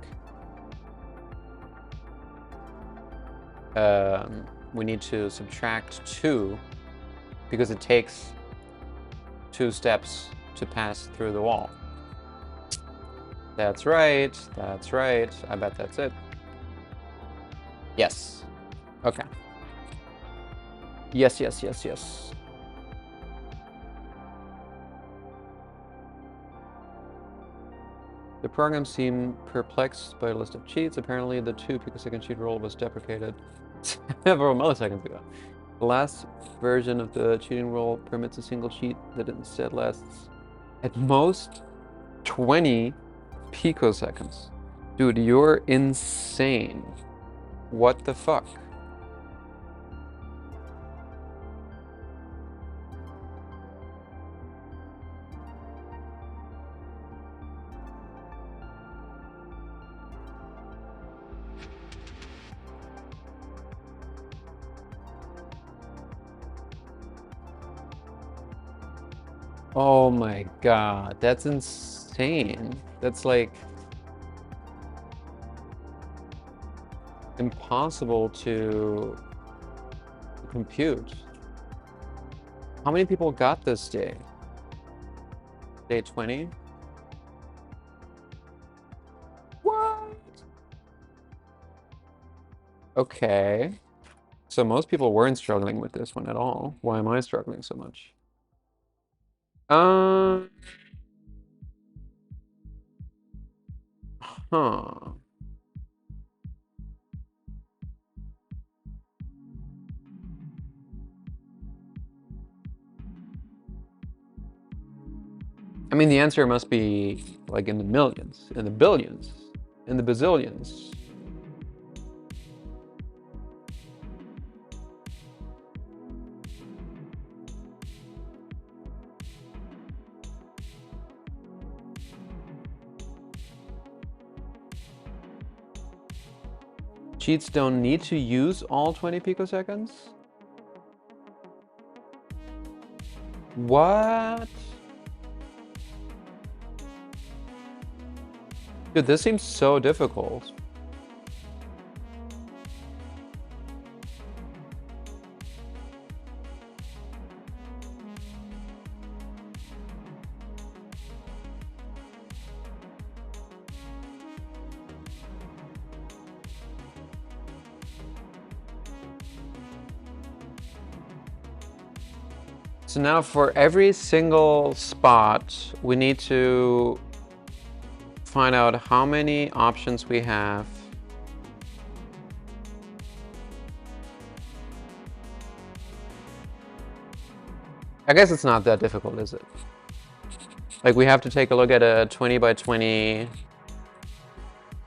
we need to subtract 2 because it takes 2 steps to pass through the wall. That's right. That's right. I bet that's it. Yes. Okay. Yes, yes, yes, yes. The program seemed perplexed by a list of cheats. Apparently, the 2 picosecond cheat rule was deprecated several milliseconds ago. The last version of the cheating rule permits a single cheat that instead lasts at most 20 picoseconds. Dude, you're insane. What the fuck? Oh my god, that's insane. That's like impossible to compute. How many people got this day? Day 20? What? Okay. So most people weren't struggling with this one at all. Why am I struggling so much? Um, huh. I mean, the answer must be like in the millions, in the billions, in the bazillions. Cheats don't need to use all 20 picoseconds? What? Dude, this seems so difficult. So now for every single spot, we need to find out how many options we have. I guess it's not that difficult, is it? Like we have to take a look at a 20 by 20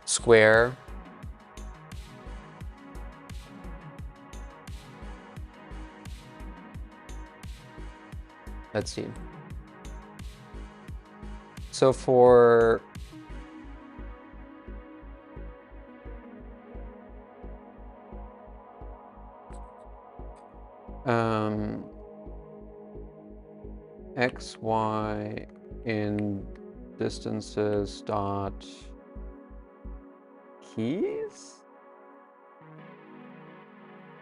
square. Let's see. So for x, y in distances dot keys?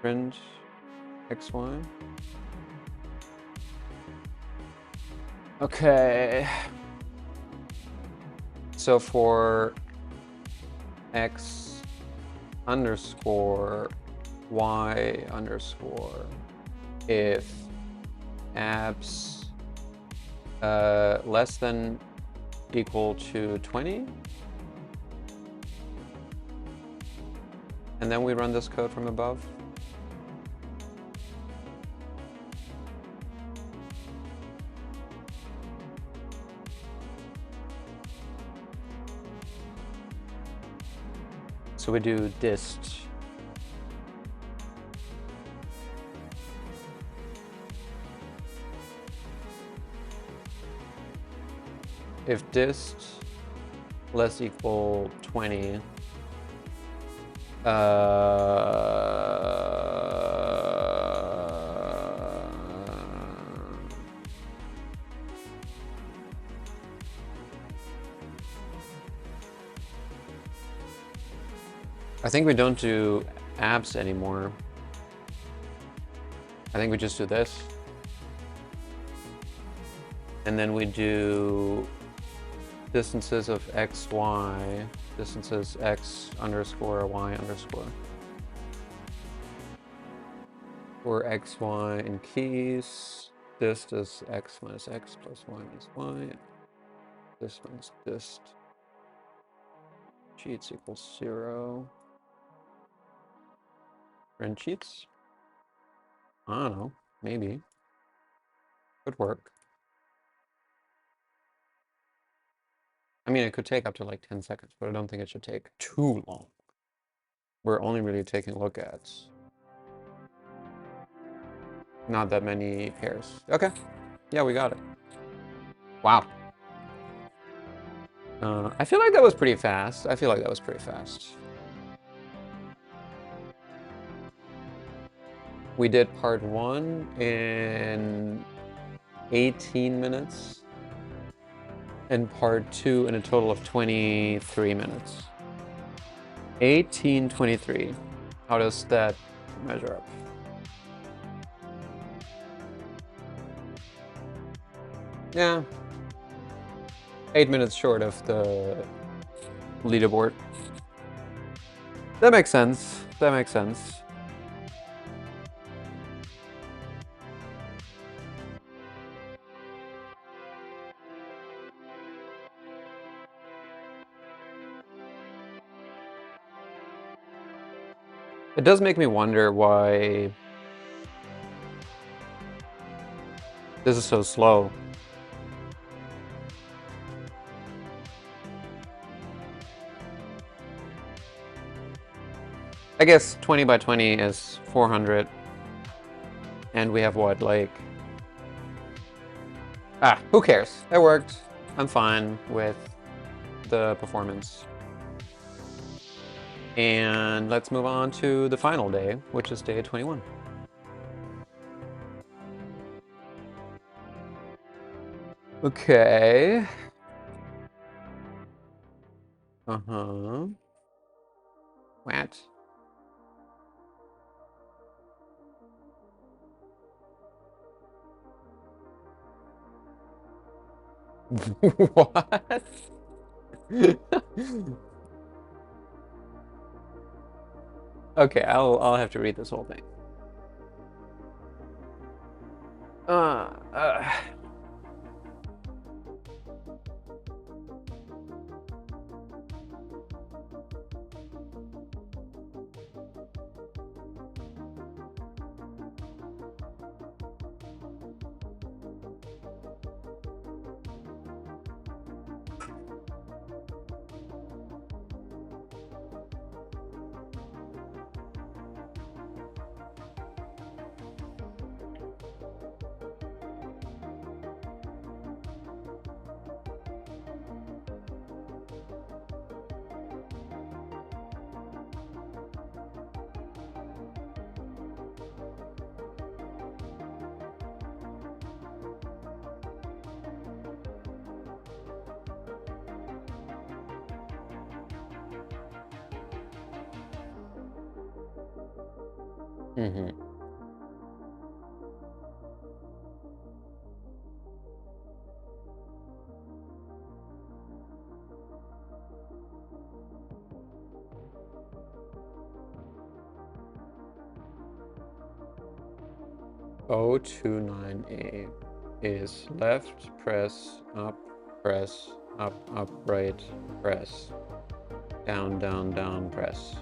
Print XY. Okay. So for X underscore Y underscore, if abs less than equal to 20, and then we run this code from above. So we do dist if dist less equal 20, I think we don't do abs anymore. I think we just do this. And then we do distances of x, y, distances x underscore y underscore. For x, y in keys, dist is x minus x plus y minus y. This minus dist. Cheats equals 0. Run cheats? I don't know, maybe. Could work. I mean, it could take up to like 10 seconds, but I don't think it should take too long. We're only really taking a look at not that many pairs. Okay, yeah, we got it. Wow. I feel like that was pretty fast. We did part 1 in 18 minutes. And part 2 in a total of 23 minutes. 18:23. How does that measure up? Yeah. 8 minutes short of the leaderboard. That makes sense. That makes sense. It does make me wonder why this is so slow. I guess 20 by 20 is 400. And we have what, like... Ah, who cares? It worked. I'm fine with the performance. And let's move on to the final day, which is day 21. Okay. Uh-huh. What? What? Okay, I'll have to read this whole thing. Mm-hmm. O29A is left, press, up, right, press, down, down, down, press.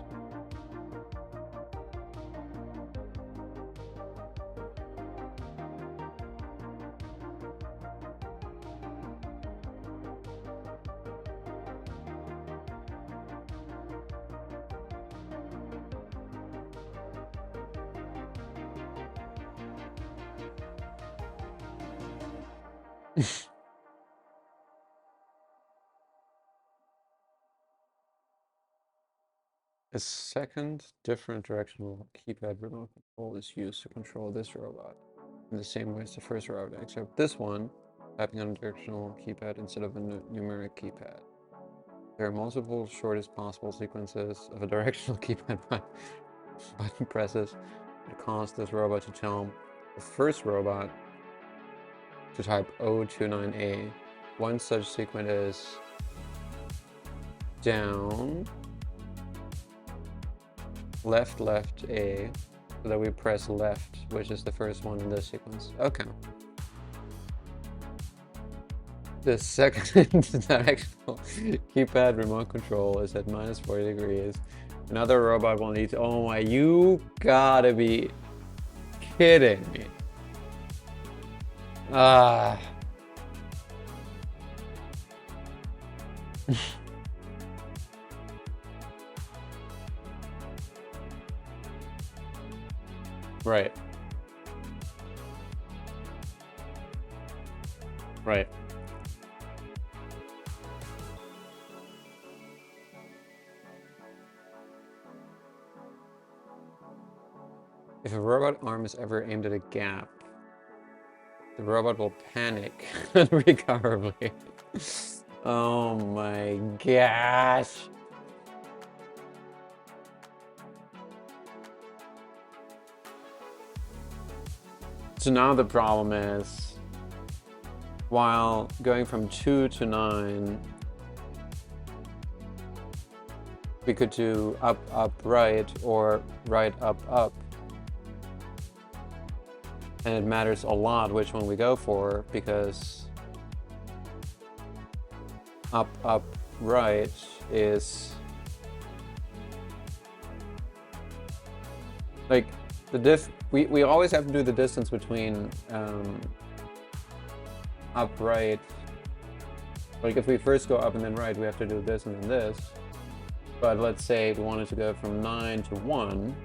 A second different directional keypad remote control is used to control this robot in the same way as the first robot, except this one tapping on a directional keypad instead of a numeric keypad. There are multiple shortest possible sequences of a directional keypad button presses that cause this robot to tell the first robot to type O29A. One such sequence is down, left, left, A, so that we press left, which is the first one in this sequence. Okay. The second directional keypad remote control is at -40 degrees. Another robot will need to, oh my, you gotta be kidding me. Ah. Right. Right. If a robot arm is ever aimed at a gap, the robot will panic unrecoverably. Oh my gosh. So now the problem is, while going from 2 to 9, we could do up, up, right, or right, up, up. And it matters a lot which one we go for, because up, up, right is like the we always have to do the distance between up, right. Like if we first go up and then right, we have to do this and then this. But let's say we wanted to go from 9 to 1,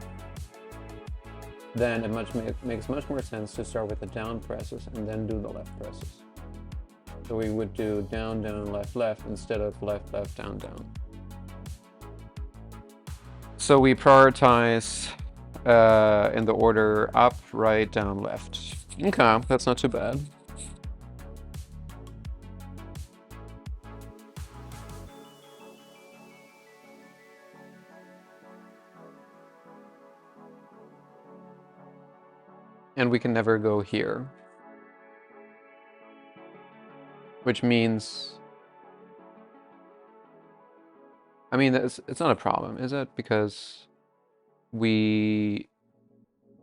then it makes much more sense to start with the down presses and then do the left presses. So we would do down, down, left, left instead of left, left, down, down. So we prioritize in the order up, right, down, left. Okay, that's not too bad. And we can never go here. Which means, I mean, it's not a problem, is it? Because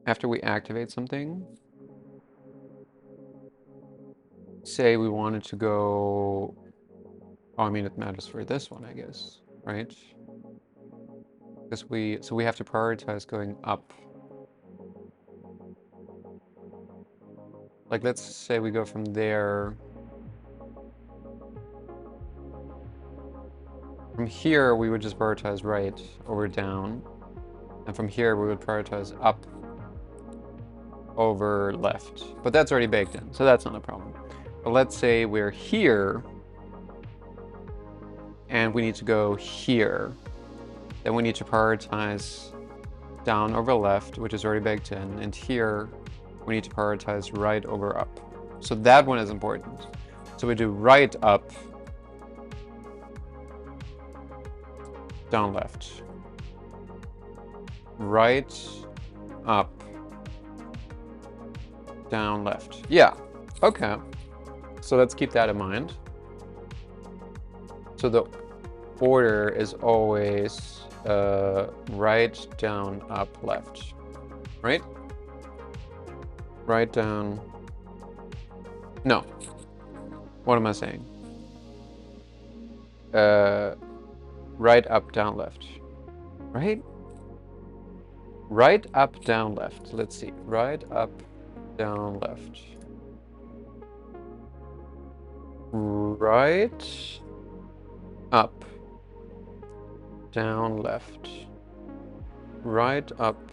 after we activate something, say we wanted to go, oh, I mean, it matters for this one, I guess, right? Because so we have to prioritize going up. Like, let's say we go from there. From here, we would just prioritize right over down. And from here, we would prioritize up over left. But that's already baked in, so that's not a problem. But let's say we're here, and we need to go here. Then we need to prioritize down over left, which is already baked in. And here, we need to prioritize right over up. So that one is important. So we do right up, down left. Right up, down, left. Yeah, okay. So let's keep that in mind. So the order is always right, down, up, left, right? Right, down. No. What am I saying? Right, up, down, left. Right? Right, up, down, left. Let's see. Right, up, down, left. Right, up, down, left. Right, up,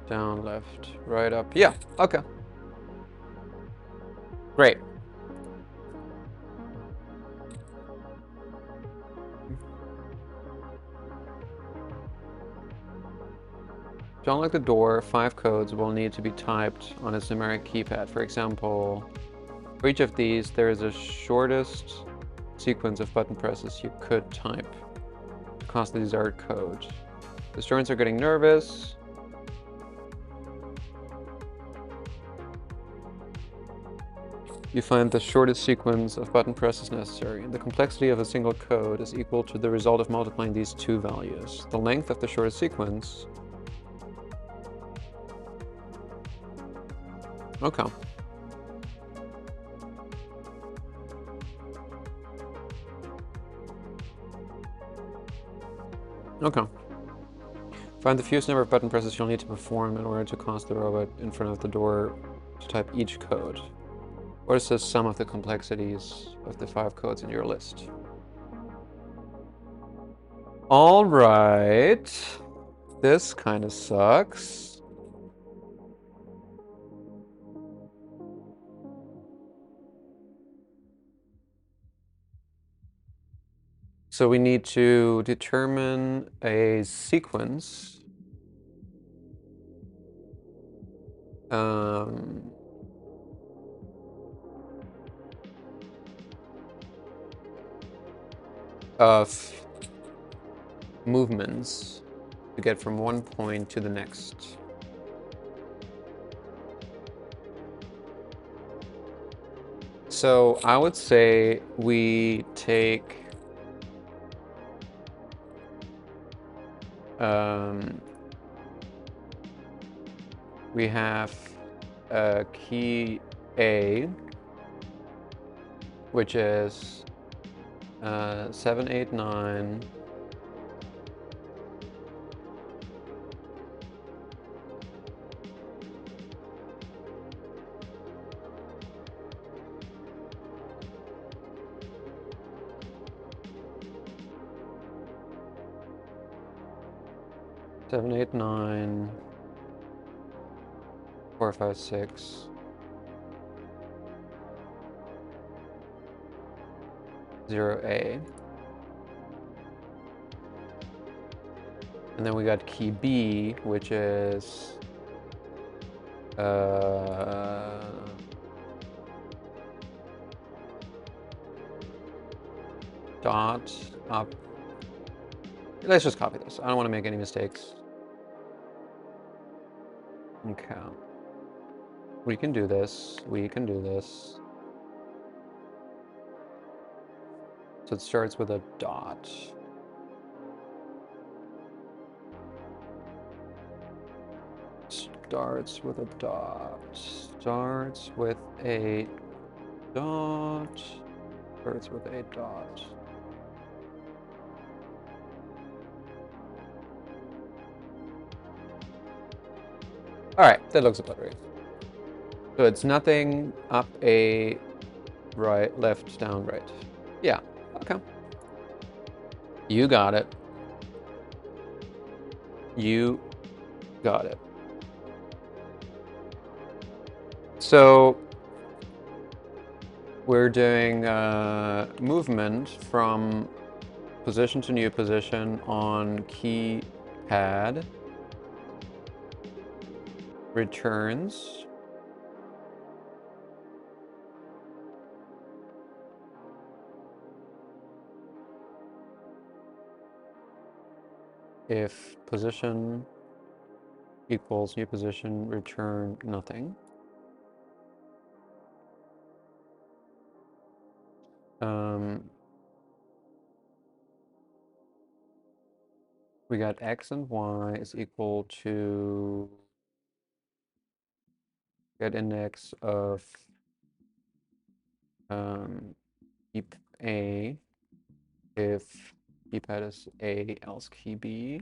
down, left. Right, up. Yeah, okay. Great. To unlock the door, 5 codes will need to be typed on a numeric keypad. For example, for each of these, there is a shortest sequence of button presses you could type to cause the desired code. The students are getting nervous. You find the shortest sequence of button presses necessary. The complexity of a single code is equal to the result of multiplying these two values. The length of the shortest sequence. Okay. Okay. Find the fewest number of button presses you'll need to perform in order to cause the robot in front of the door to type each code. What is the sum of the complexities of the 5 codes in your list? All right. This kind of sucks. So we need to determine a sequence. Of movements to get from one point to the next. So I would say we take we have key A, which is 7, 8, 9. Seven, 8, 9, 4, 5, 6. Zero A. And then we got key B, which is dot up. Let's just copy this. I don't want to make any mistakes. Okay. We can do this. We can do this. So it starts with a dot. Starts with a dot. Starts with a dot. Starts with a dot. All right, that looks about right. So it's nothing up, a, right, left, down, right. Yeah, okay. You got it. You got it. So we're doing movement from position to new position on keypad. Returns. If position equals new position, return nothing. We got x and y is equal to get index of keep A if keypad is A, else key B.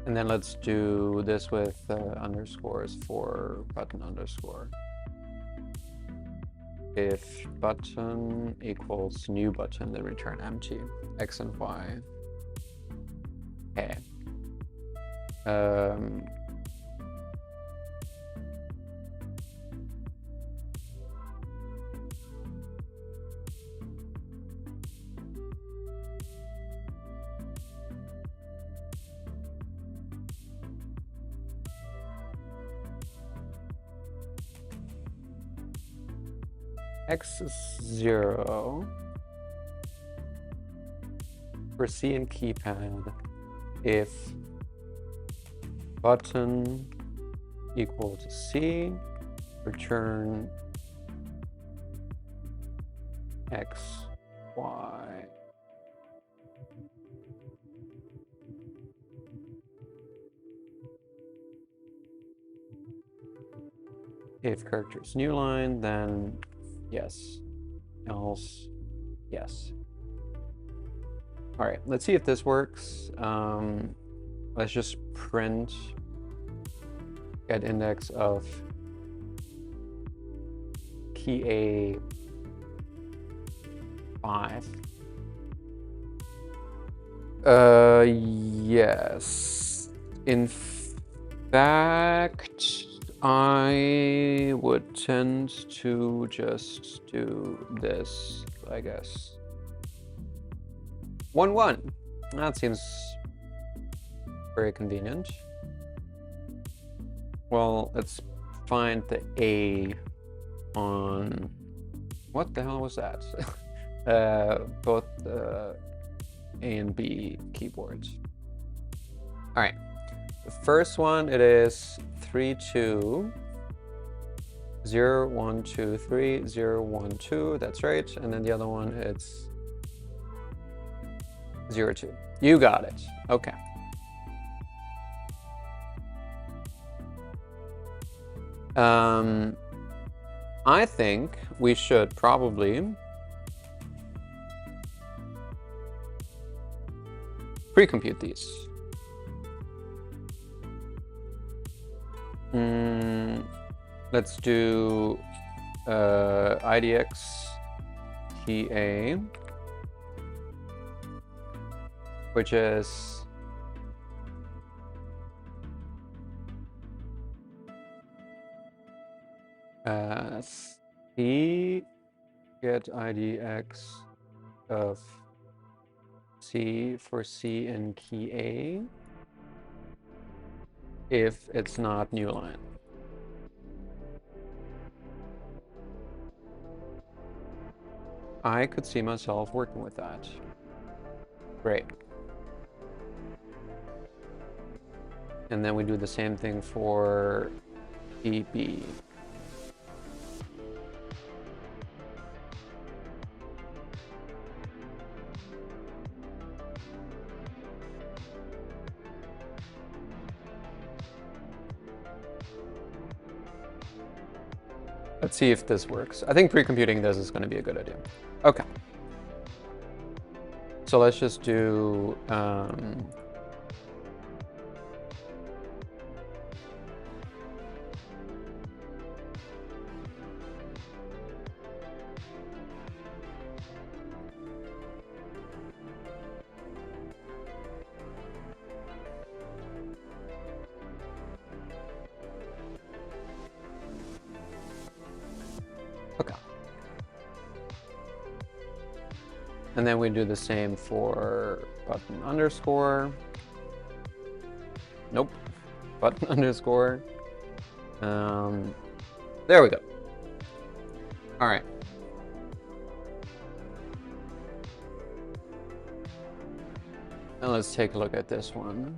And then let's do this with underscores for button underscore. If button equals new button, then return empty. X and Y. Okay. X is 0 for C and keypad if button equal to C, return X, Y. If character is new line, then yes, else yes. All right, let's see if this works. Let's just print get index of key A 5. Yes. In fact, I would tend to just do this, I guess. 1, 1. That seems very convenient. Well, let's find the A on, what the hell was that? Both A and B keyboards. All right, the first one, it is 3, 2, 0, 1, 2, 3, 0, 1, 2, that's right. And then the other one, it's 0, 2. You got it, okay. I think we should probably pre-compute these. Let's do IDX TA, which is C get IDX of C for C in key A if it's not new line. I could see myself working with that. Great. And then we do the same thing for EB. Let's see if this works. I think pre-computing this is going to be a good idea. Okay. So let's just do And then we do the same for button underscore. Nope. Button underscore. There we go. All right. Now let's take a look at this one.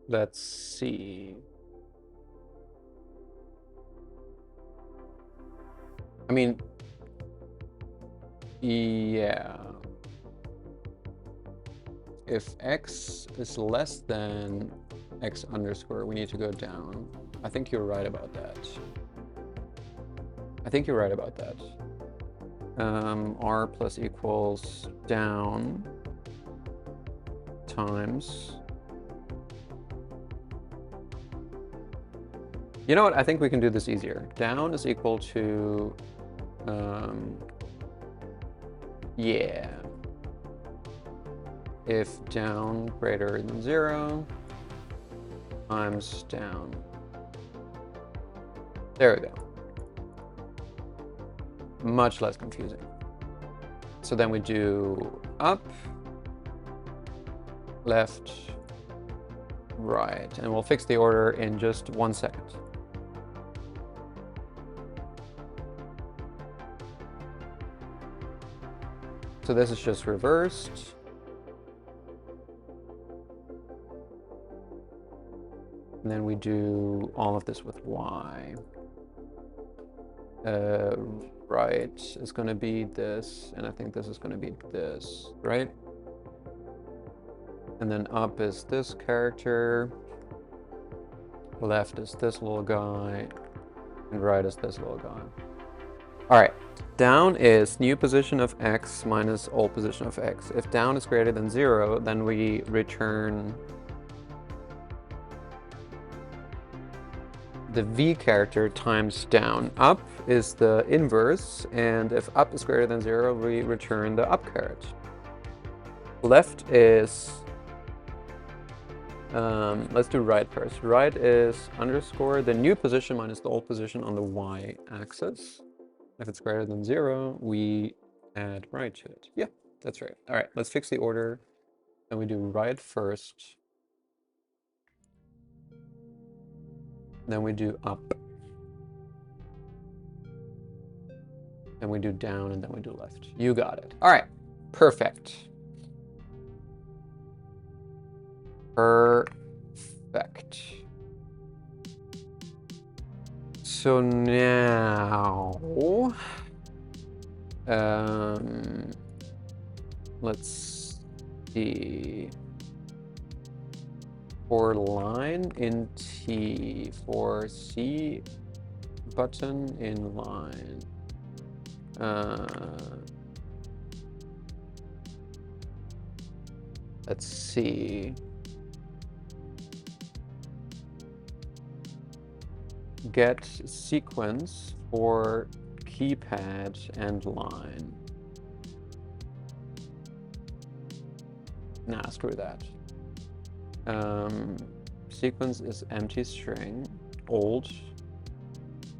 Let's see. I mean, yeah. If x is less than x underscore, we need to go down. I think you're right about that. R plus equals down times. You know what? I think we can do this easier. Down is equal to, yeah. If down greater than 0 times down. There we go. Much less confusing. So then we do up, left, right, and we'll fix the order in just 1 second. So this is just reversed. And then we do all of this with y. Right is going to be this, and I think this is going to be this, right? And then up is this character, left is this little guy, and right is this little guy. All right, down is new position of x minus old position of x. If down is greater than 0, then we return the v character times down. Up is the inverse, and if up is greater than 0, we return the up caret. Left is, let's do right first. Right is underscore the new position minus the old position on the y-axis. If it's greater than 0, we add right to it. Yeah, that's right. All right, let's fix the order. And we do right first. Then we do up. Then we do down, and then we do left. You got it. All right, perfect. Perfect. So now, let's see. For line in T, for C button in line. Let's see. Get sequence for keypad and line. Nah, screw that. Sequence is empty string. Old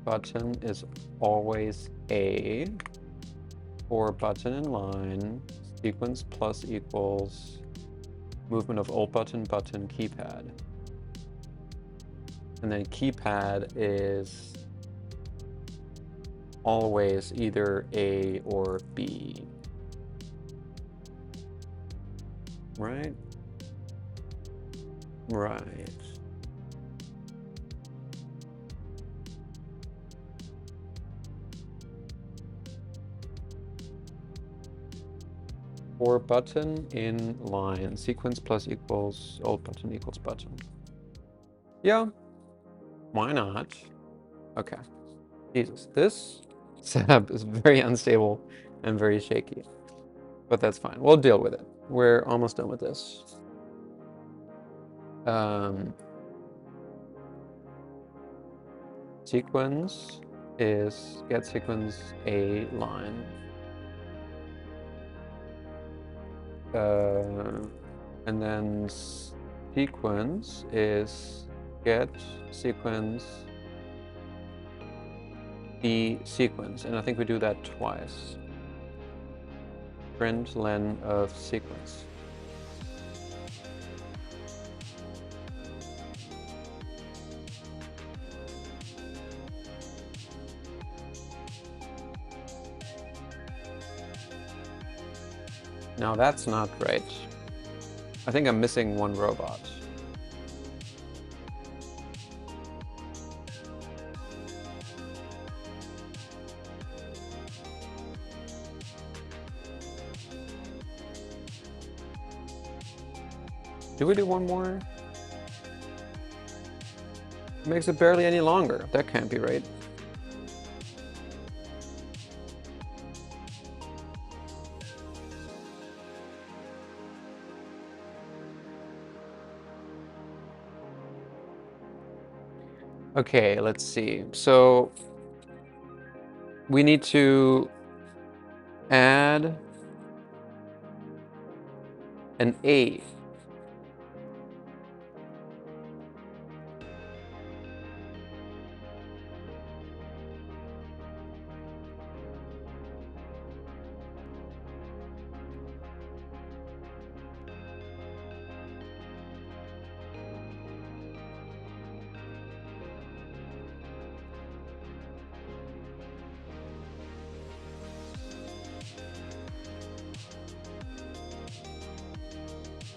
button is always A. For button in line, sequence plus equals movement of old button, button, keypad. And then keypad is always either A or B. Right? Right. For button in line, sequence plus equals old button equals button. Yeah, why not? Okay. Jesus, this setup is very unstable and very shaky, but that's fine. We'll deal with it. We're almost done with this. Sequence is get sequence A line. And then sequence is get sequence the sequence, and I think we do that twice. Print len of sequence. Now that's not right. I think I'm missing one robot. Do we do one more? It makes it barely any longer. That can't be right. Okay, let's see. So we need to add an A.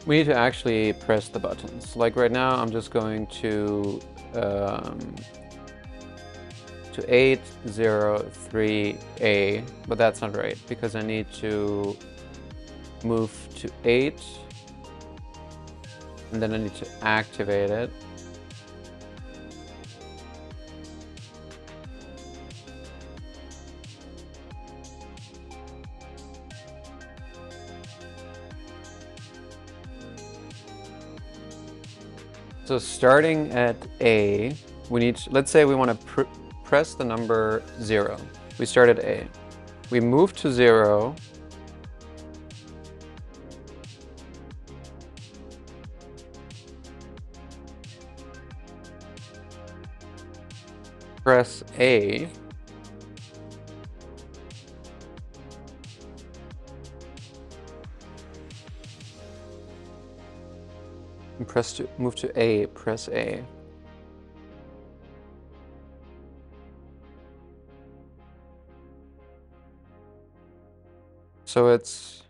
We need to actually press the buttons. Like right now, I'm just going to 803A, but that's not right because I need to move to 8, and then I need to activate it. So starting at A, we need to, let's say we want to press the number 0. We start at A. We move to 0. Press A. And move to A, press A. So it's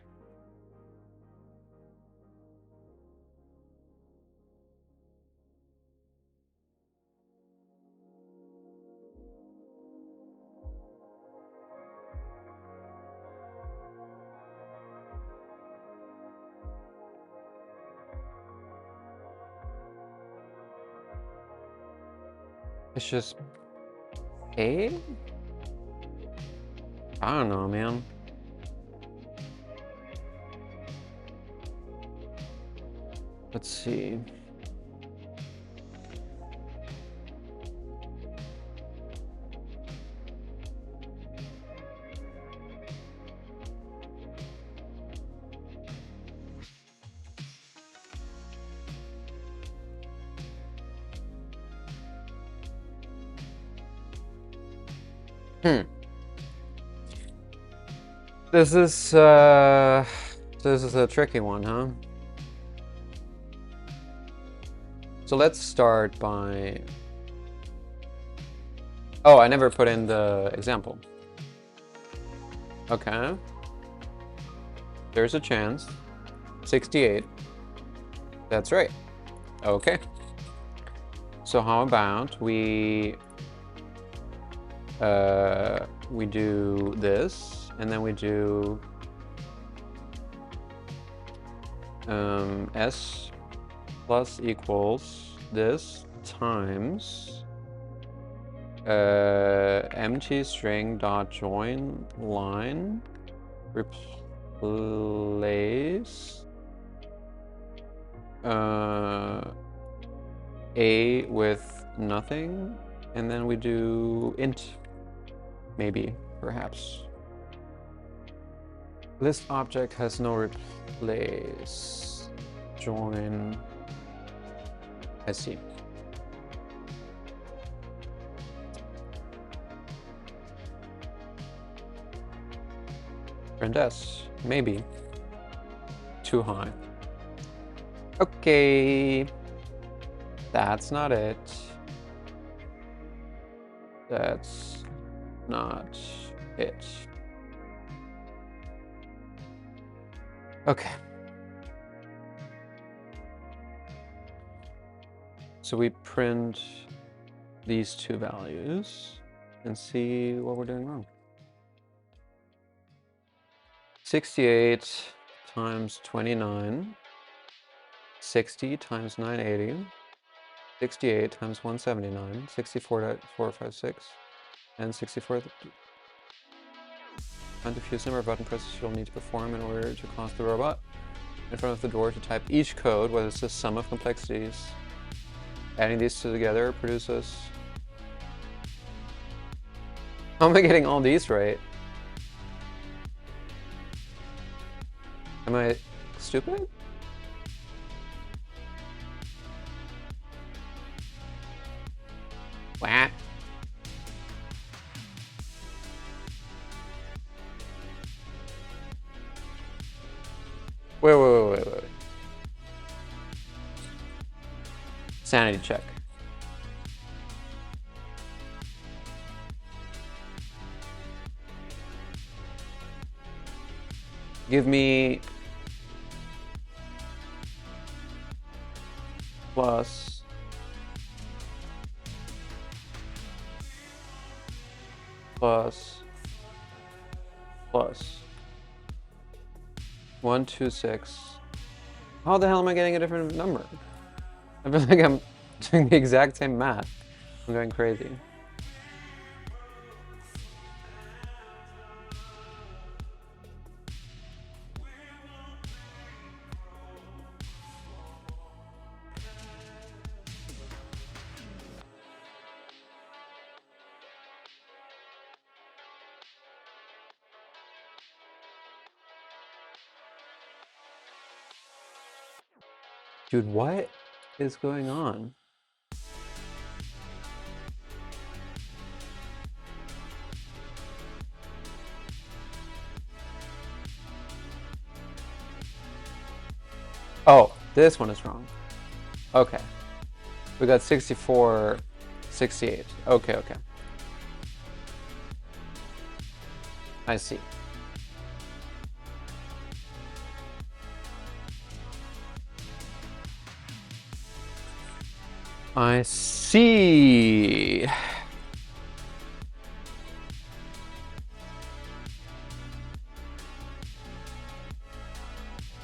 just A? I don't know, man. Let's see. This is a tricky one, huh? So let's start by... Oh, I never put in the example. Okay. There's a chance. 68. That's right. Okay. So how about we do this, and then we do s plus equals this times empty string dot join line replace a with nothing, and then we do int, maybe, perhaps. List object has no replace. Join. I see. Print S. Maybe. Too high. Okay. That's not it. That's not it. Okay. So we print these two values and see what we're doing wrong. 68 times 29, 60 times 980, 68 times 179, 64.456, and 64. Find the fewest number of button presses you'll need to perform in order to cause the robot in front of the door to type each code, whether it's the sum of complexities. Adding these two together produces. How am I getting all these right? Am I stupid? What? Wait. Sanity check. Give me plus 126. How the hell am I getting a different number? I feel like I'm doing the exact same math. I'm going crazy. Dude, what is going on? Oh, this one is wrong. Okay. We got 64, 68. Okay. I see. I see.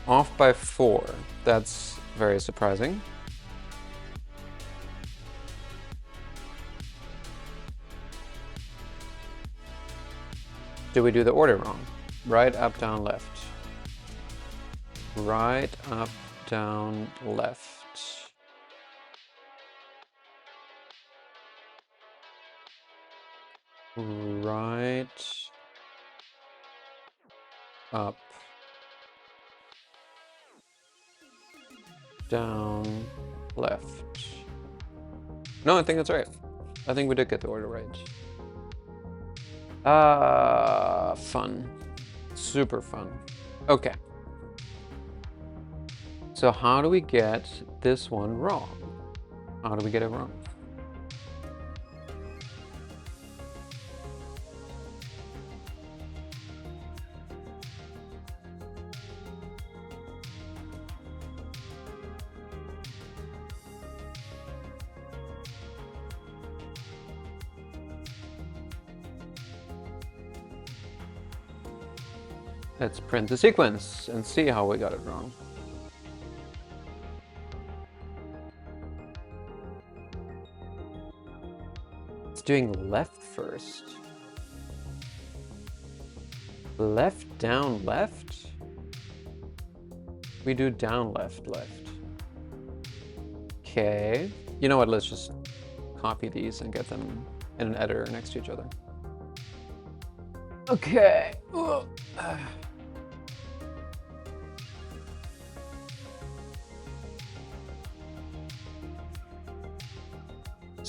Off by 4. That's very surprising. Did we do the order wrong? Right, up, down, left. Right, up, down, left. Right, up, down, left. No, I think that's right. I think we did get the order right. Fun. Super fun. Okay. So how do we get this one wrong? How do we get it wrong? Let's print the sequence and see how we got it wrong. It's doing left first. Left, down, left? We do down, left, left. Okay. You know what, let's just copy these and get them in an editor next to each other. Okay.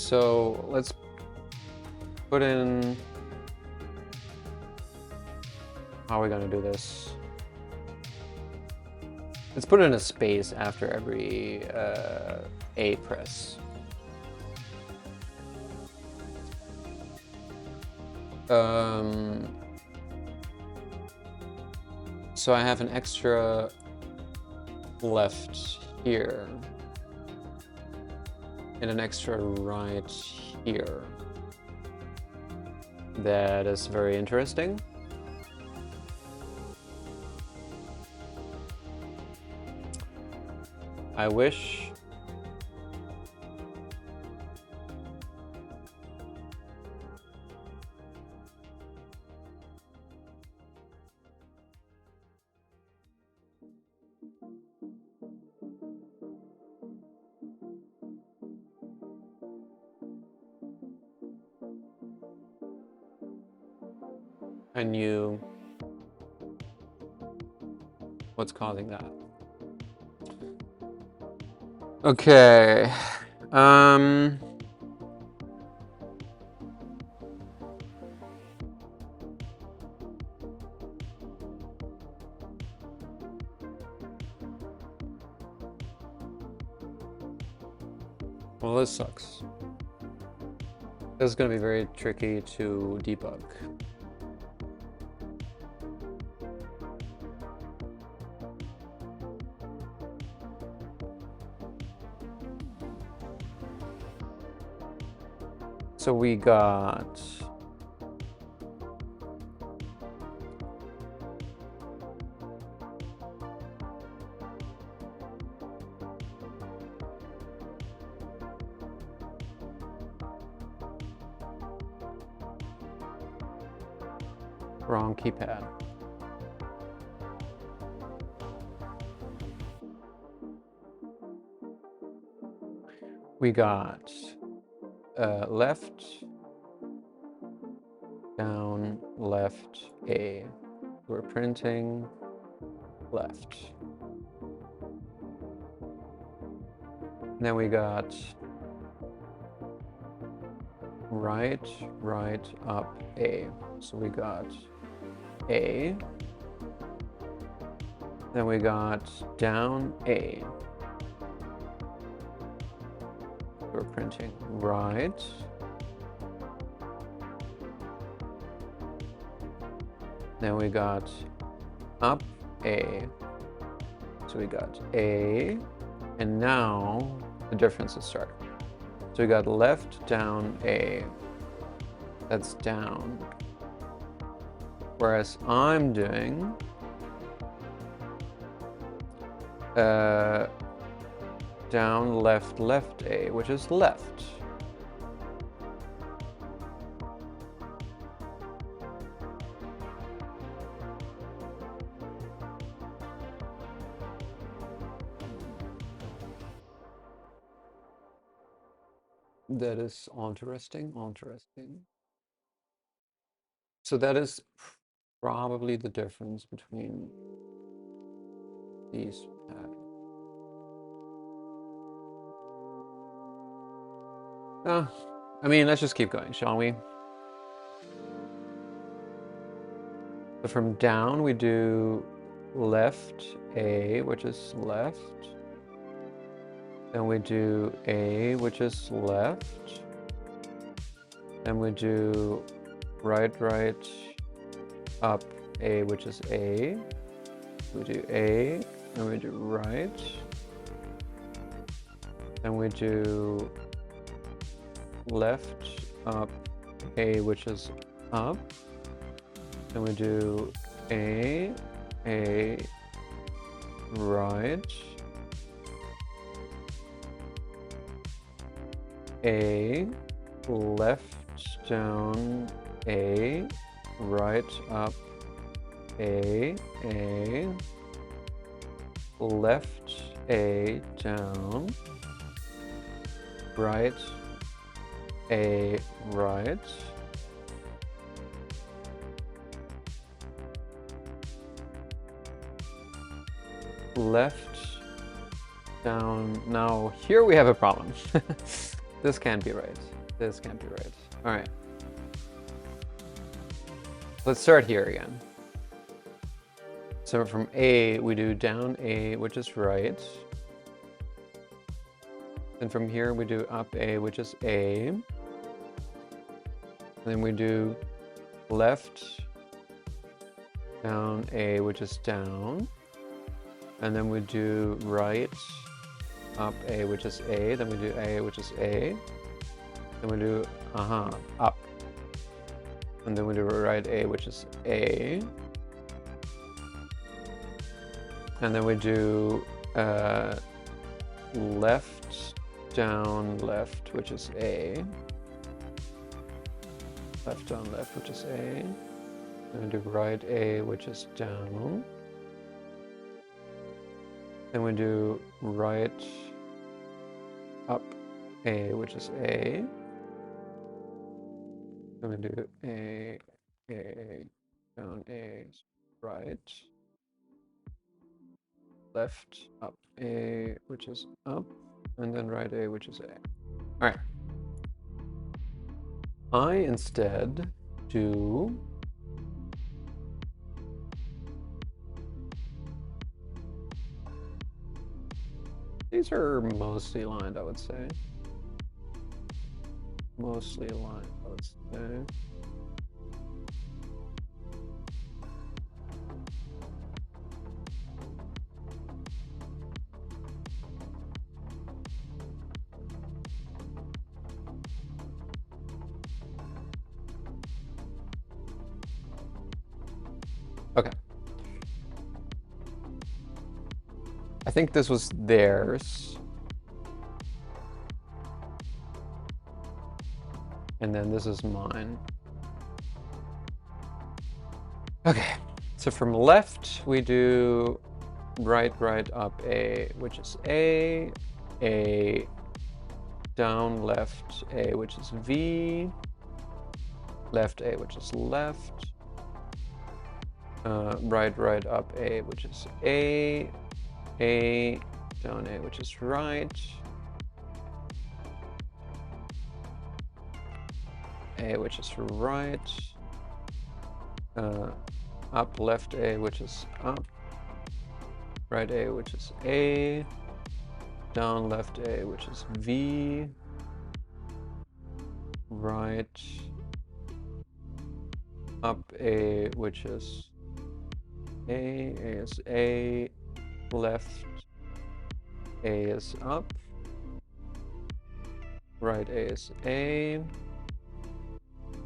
so let's put in... How are we gonna do this? Let's put in a space after every A press. So I have an extra left here and an extra right here. That is very interesting. I wish I knew what's causing that. Okay. Well, this sucks. This is going to be very tricky to debug. So we got wrong keypad. We got left, down, left, A. We're printing left. Then we got right, right, up, A. So we got A. Then we got down, A. We're printing right. Then we got up A. So we got A. And now the differences start. So we got left, down, A. That's down. Whereas I'm doing down, left, left, A, which is left. That is interesting, interesting. So that is probably the difference between these patterns. I mean, let's just keep going, shall we? So from down, we do left A, which is left. Then we do A, which is left. Then we do right, right, up, A, which is A. We do A, then we do right. Then we do left, up, A, which is up. Then we do A, right, A, left, down, A, right, up, A, left, A, down, right, A, right, left, down. Now here we have a problem. This can't be right. This can't be right. All right. Let's start here again. So from A, we do down A, which is right. Then from here, we do up A, which is A. And then we do left, down A, which is down. And then we do right, up A, which is A. Then we do A, which is A. Then we do, up. And then we do right A, which is A. And then we do left, down, left, which is A. Left, down, left, which is A. Then we do right A, which is down. Then we do right, up A, which is A. Then we do A, down A, right. Left, up A, which is up. And then right A, which is A. All right. I instead do these are mostly aligned, I would say. Mostly aligned, I would say. Okay. I think this was theirs. And then this is mine. Okay, so from left we do right, up A, which is A, down left A, which is V, left A, which is left, right up A, which is A, down A, which is right, A, which is right, up left A, which is up, right A, which is A, down left A, which is V, right, up A, which is A is A, left A is up, right A is A,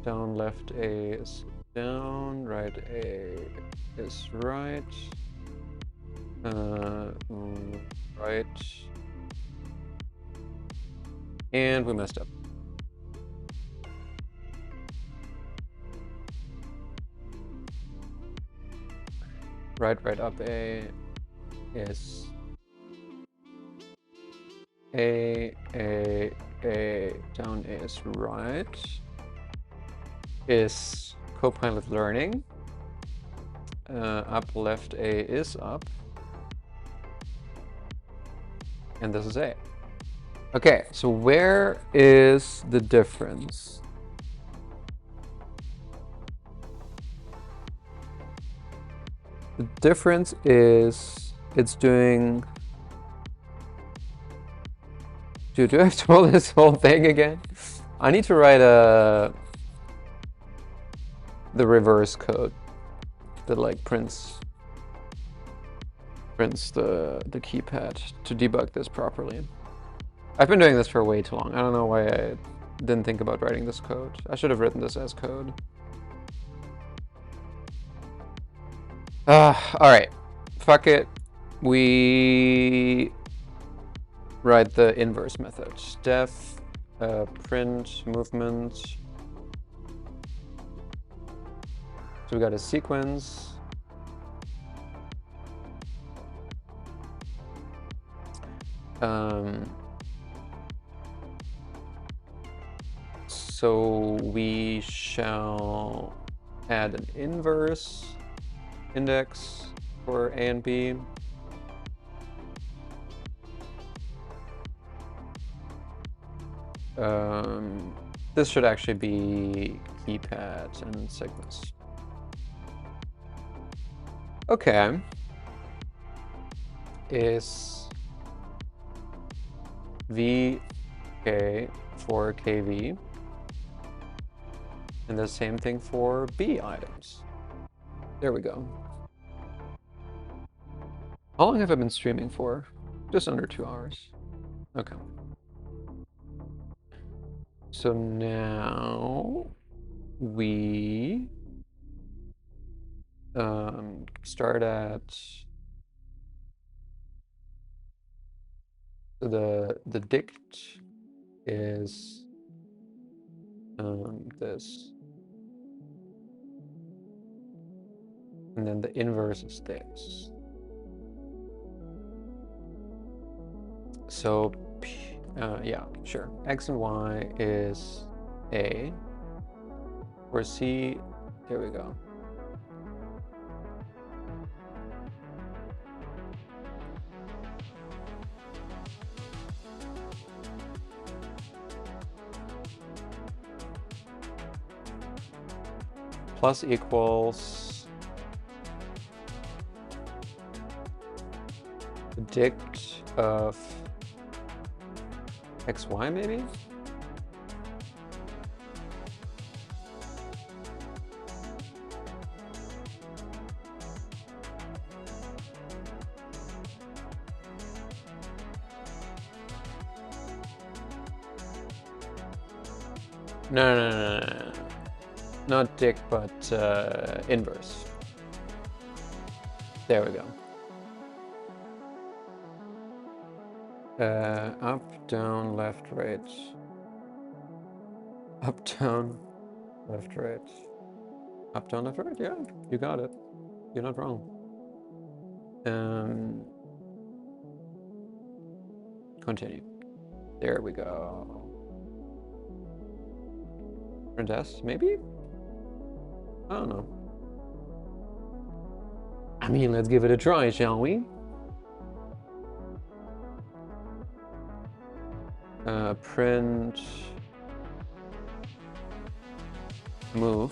down left A is down, right A is right, right, and we messed up. Right up A is A, down A is right, is Copilot learning, up left A is up, and this is A. Okay, so where is the difference? The difference is it's doing... Dude, do I have to roll this whole thing again? I need to write the reverse code that like prints the keypad to debug this properly. I've been doing this for way too long. I don't know why I didn't think about writing this code. I should have written this as code. All right, fuck it. We write the inverse method. Def print movement. So we got a sequence. So we shall add an inverse index for A and B. This should actually be keypad and segments. Okay. Is VK for KV. And the same thing for B items. There we go. How long have I been streaming for? Just under 2 hours. Okay. So now we start at the dict is this, and then the inverse is this. So yeah, sure. X and Y is A. For C, there we go. Plus equals the dict of XY maybe? No. Not dict, but inverse. There we go. Up, down, left, right. Up, down, left, right. Up, down, left, right. Yeah, you got it. You're not wrong. Continue. There we go. Print S, maybe? I don't know. I mean, let's give it a try, shall we? Print move.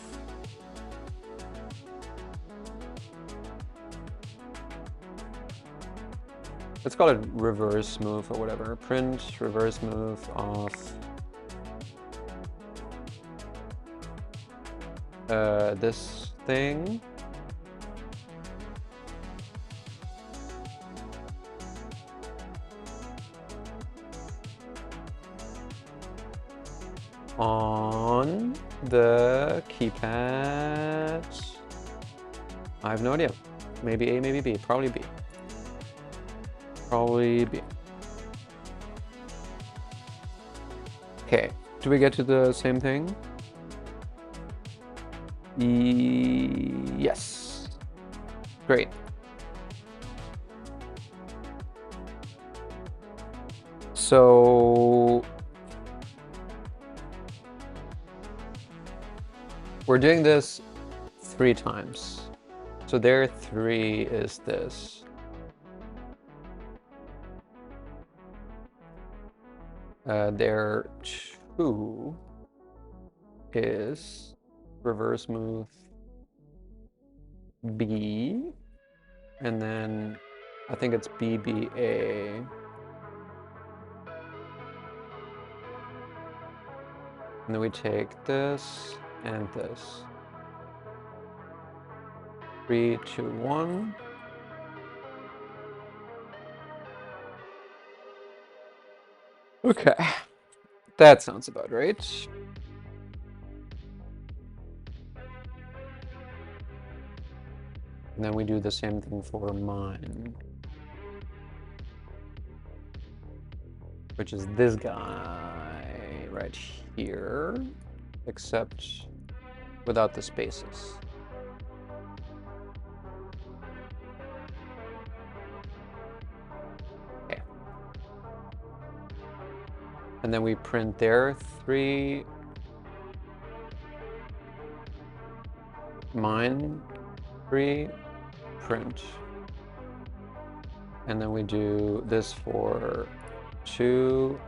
Let's call it reverse move or whatever. Print reverse move of this thing. On the keypad. I have no idea. Maybe A, maybe B. Probably B. Probably B. Okay. Do we get to the same thing? Yes. Great. So we're doing this 3 times. So there 3 is this. There 2 is reverse move B, and then I think it's BBA. And then we take this and this. 3, 2, 1. Okay, that sounds about right. And then we do the same thing for mine, which is this guy right here, except without the spaces. Okay. And then we print there 3, mine 3, print. And then we do this for 2,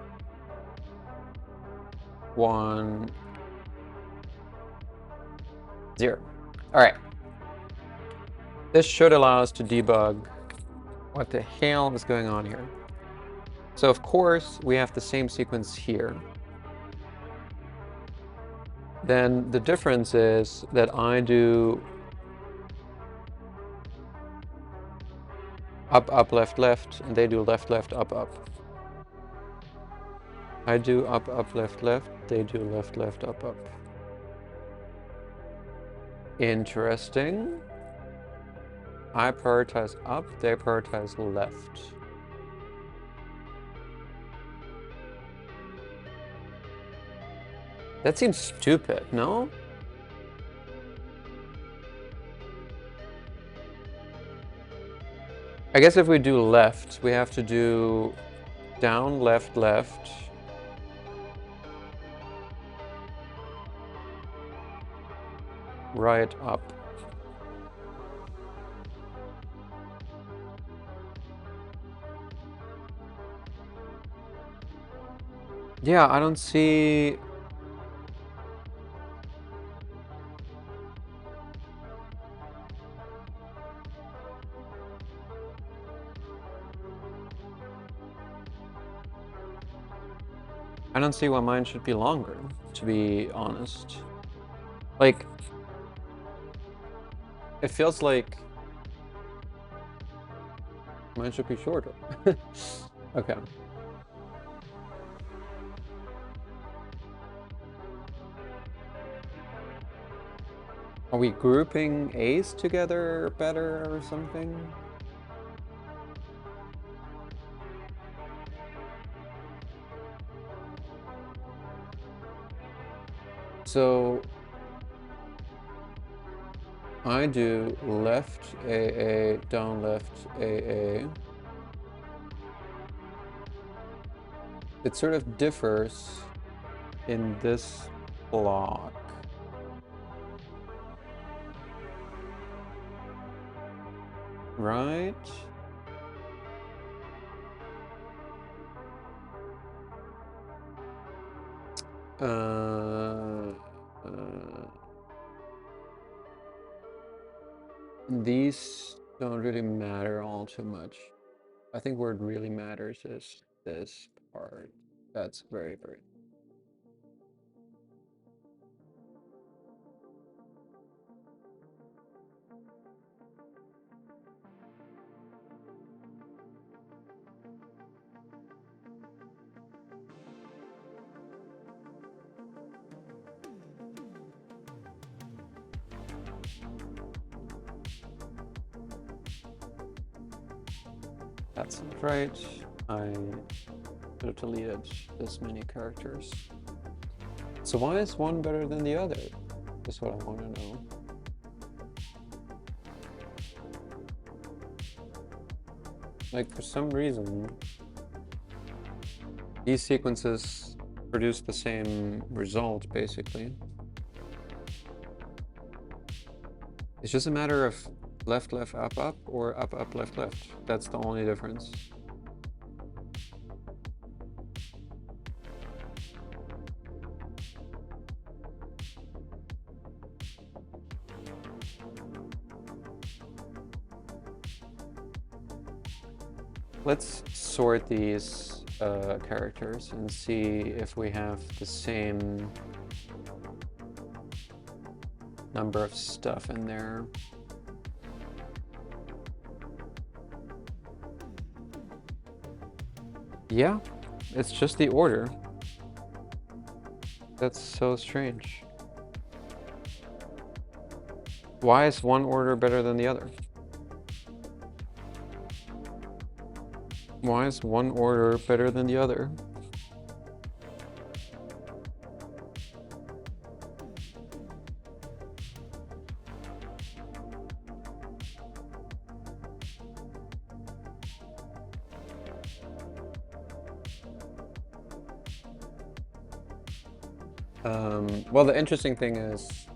1, 0. All right. This should allow us to debug what the hell is going on here. So of course we have the same sequence here. Then the difference is that I do up, up, left, left, and they do left, left, up, up. I do up, up, left, left, they do left, left, up, up. Interesting. I prioritize up, they prioritize left. That seems stupid, no? I guess if we do left, we have to do down, left, left. Right, up. Yeah, I don't see... I don't see why mine should be longer, to be honest. Like, it feels like mine should be shorter. Okay. Are we grouping A's together better or something? So I do left AA, down left AA. It sort of differs in this block. Right? These don't really matter all too much. I think where it really matters is this part. That's very, very... That's not right. I could have deleted this many characters. So why is one better than the other? That's what I want to know. Like, for some reason, these sequences produce the same result, basically. It's just a matter of left, left, up, up, or up, up, left, left. That's the only difference. Let's sort these characters and see if we have the same number of stuff in there. Yeah, it's just the order. That's so strange. Why is one order better than the other? Why is one order better than the other? Well, the interesting thing is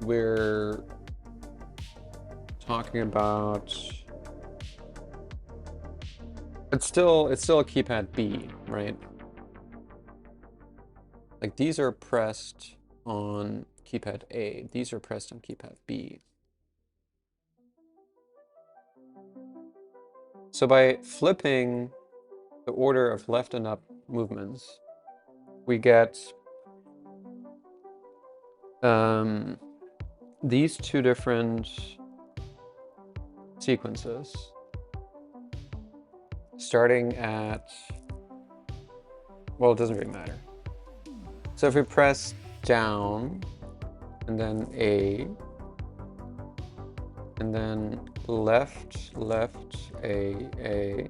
we're talking about it's still a keypad B, right? Like these are pressed on keypad A. These are pressed on keypad B. So by flipping the order of left and up movements, we get these two different sequences starting at, well, it doesn't really matter. So if we press down and then A, and then left, left, A,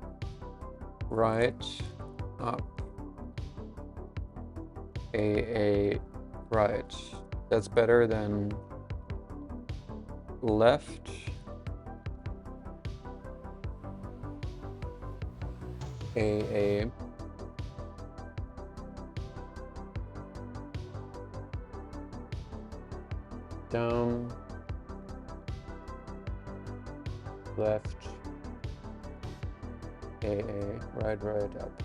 right, up, A, right. That's better than left, A, down, left, A, right, right, up.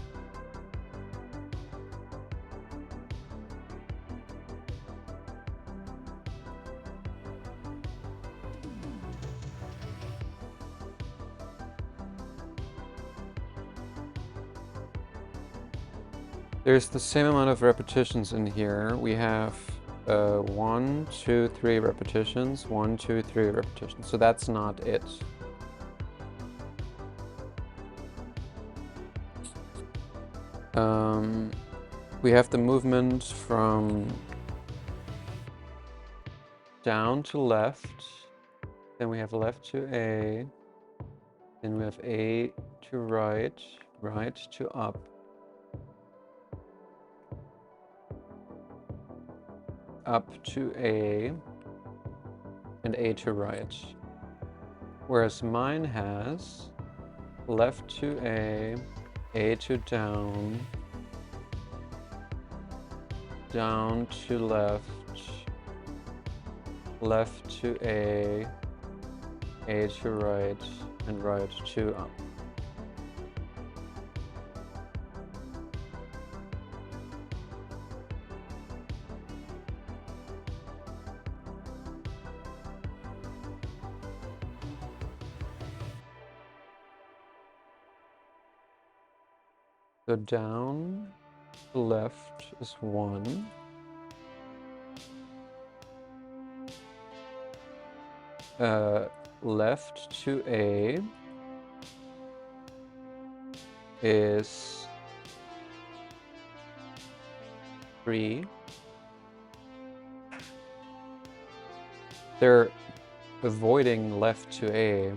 There's the same amount of repetitions in here. We have 1, 2, 3 repetitions, 1, 2, 3 repetitions. So that's not it. We have the movement from down to left, then we have left to A, then we have A to right, right to up, up to A, and A to right. Whereas mine has left to A to down, down to left, left to A to right, and right to up. So down to left is 1. Left to A is 3. They're avoiding left to A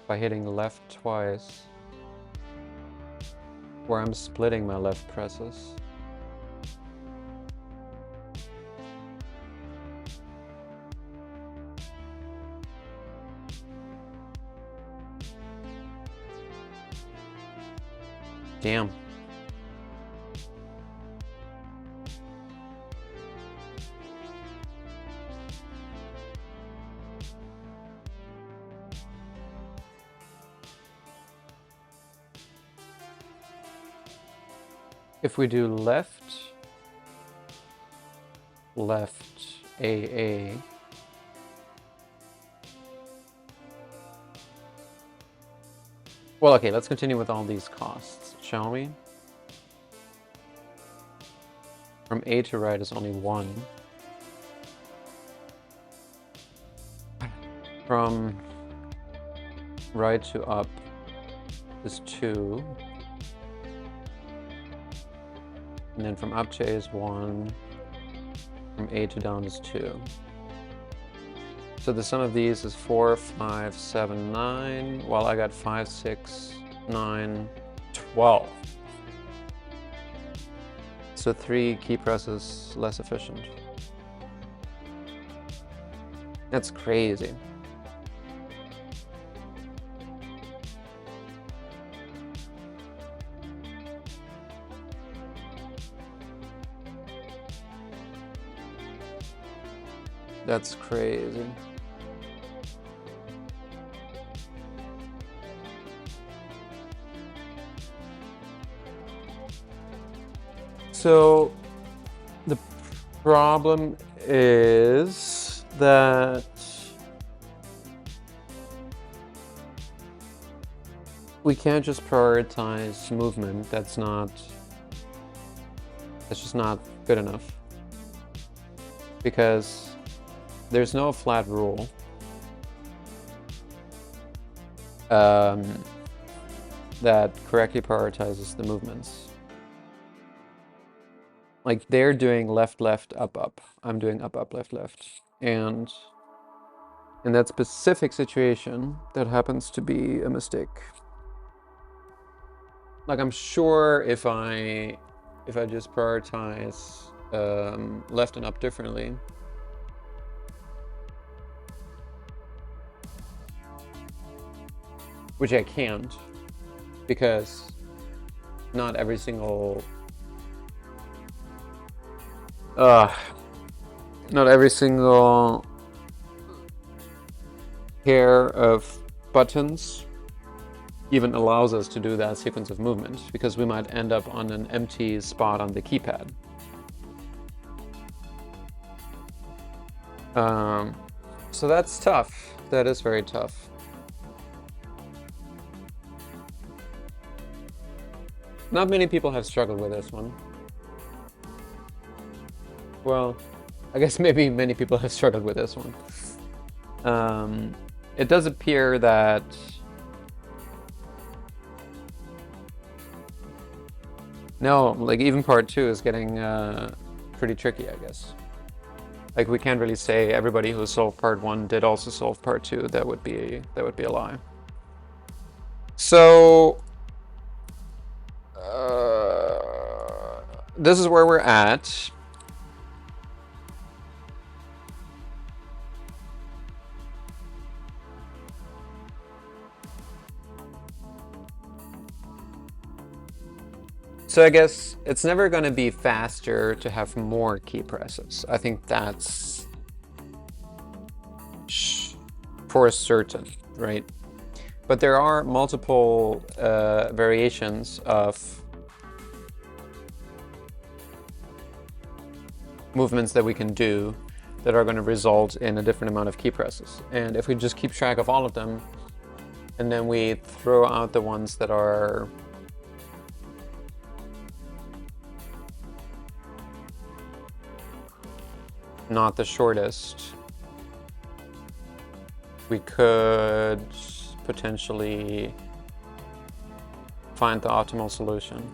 by hitting left twice, where I'm splitting my left presses. Damn. If we do left, left, A. Well, okay, let's continue with all these costs, shall we? From A to right is only 1. From right to up is 2. And then from up to A is 1. From A to down is 2. So the sum of these is 4, 5, 7, 9. Well, I got 5, 6, 9, 12. So 3 key presses less efficient. That's crazy. That's crazy. So the problem is that we can't just prioritize movement. That's just not good enough. Because there's no flat rule that correctly prioritizes the movements. Like, they're doing left, left, up, up. I'm doing up, up, left, left. And in that specific situation, that happens to be a mistake. Like, I'm sure if I just prioritize left and up differently, which I can't, because not every single pair of buttons even allows us to do that sequence of movement, because we might end up on an empty spot on the keypad. So that's tough. That is very tough. Not many people have struggled with this one. Well, I guess maybe many people have struggled with this one. It does appear that no, like, even part 2 is getting pretty tricky, I guess. Like, we can't really say everybody who solved part 1 did also solve part 2. That would be a lie. So this is where we're at. So I guess it's never going to be faster to have more key presses. I think that's for certain, right? But there are multiple variations of movements that we can do that are going to result in a different amount of key presses. And if we just keep track of all of them, and then we throw out the ones that are not the shortest, we could potentially find the optimal solution.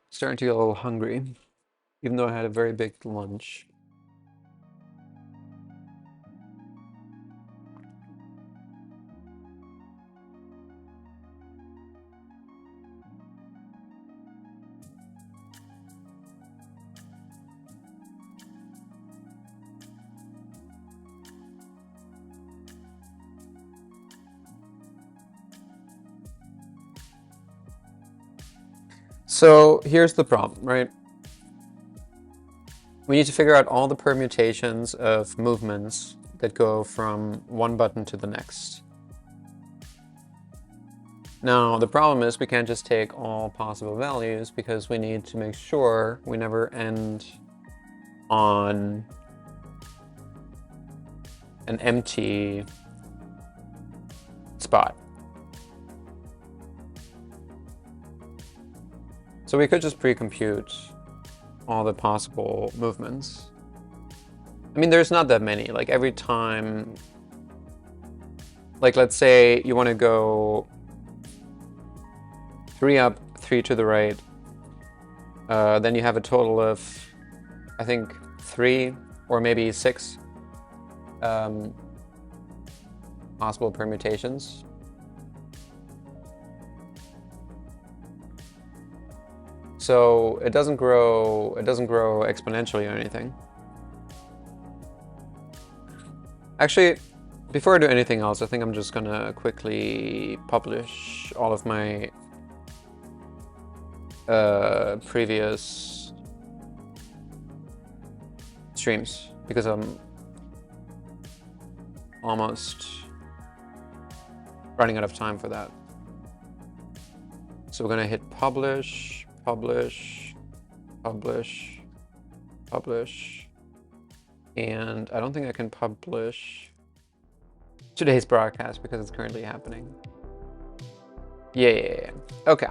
Starting to get a little hungry, even though I had a very big lunch. So here's the problem, right? We need to figure out all the permutations of movements that go from one button to the next. Now, the problem is we can't just take all possible values, because we need to make sure we never end on an empty spot. So we could just pre-compute all the possible movements. I mean, there's not that many. Like, every time, like, let's say you want to go 3 up, 3 to the right, then you have a total of, I think, 3 or maybe 6 possible permutations. So it doesn't grow exponentially or anything. Actually, before I do anything else, I think I'm just gonna quickly publish all of my previous streams. because I'm almost running out of time for that. So we're gonna hit publish, publish, publish, publish, and I don't think I can publish today's broadcast because it's currently happening. Yeah, okay.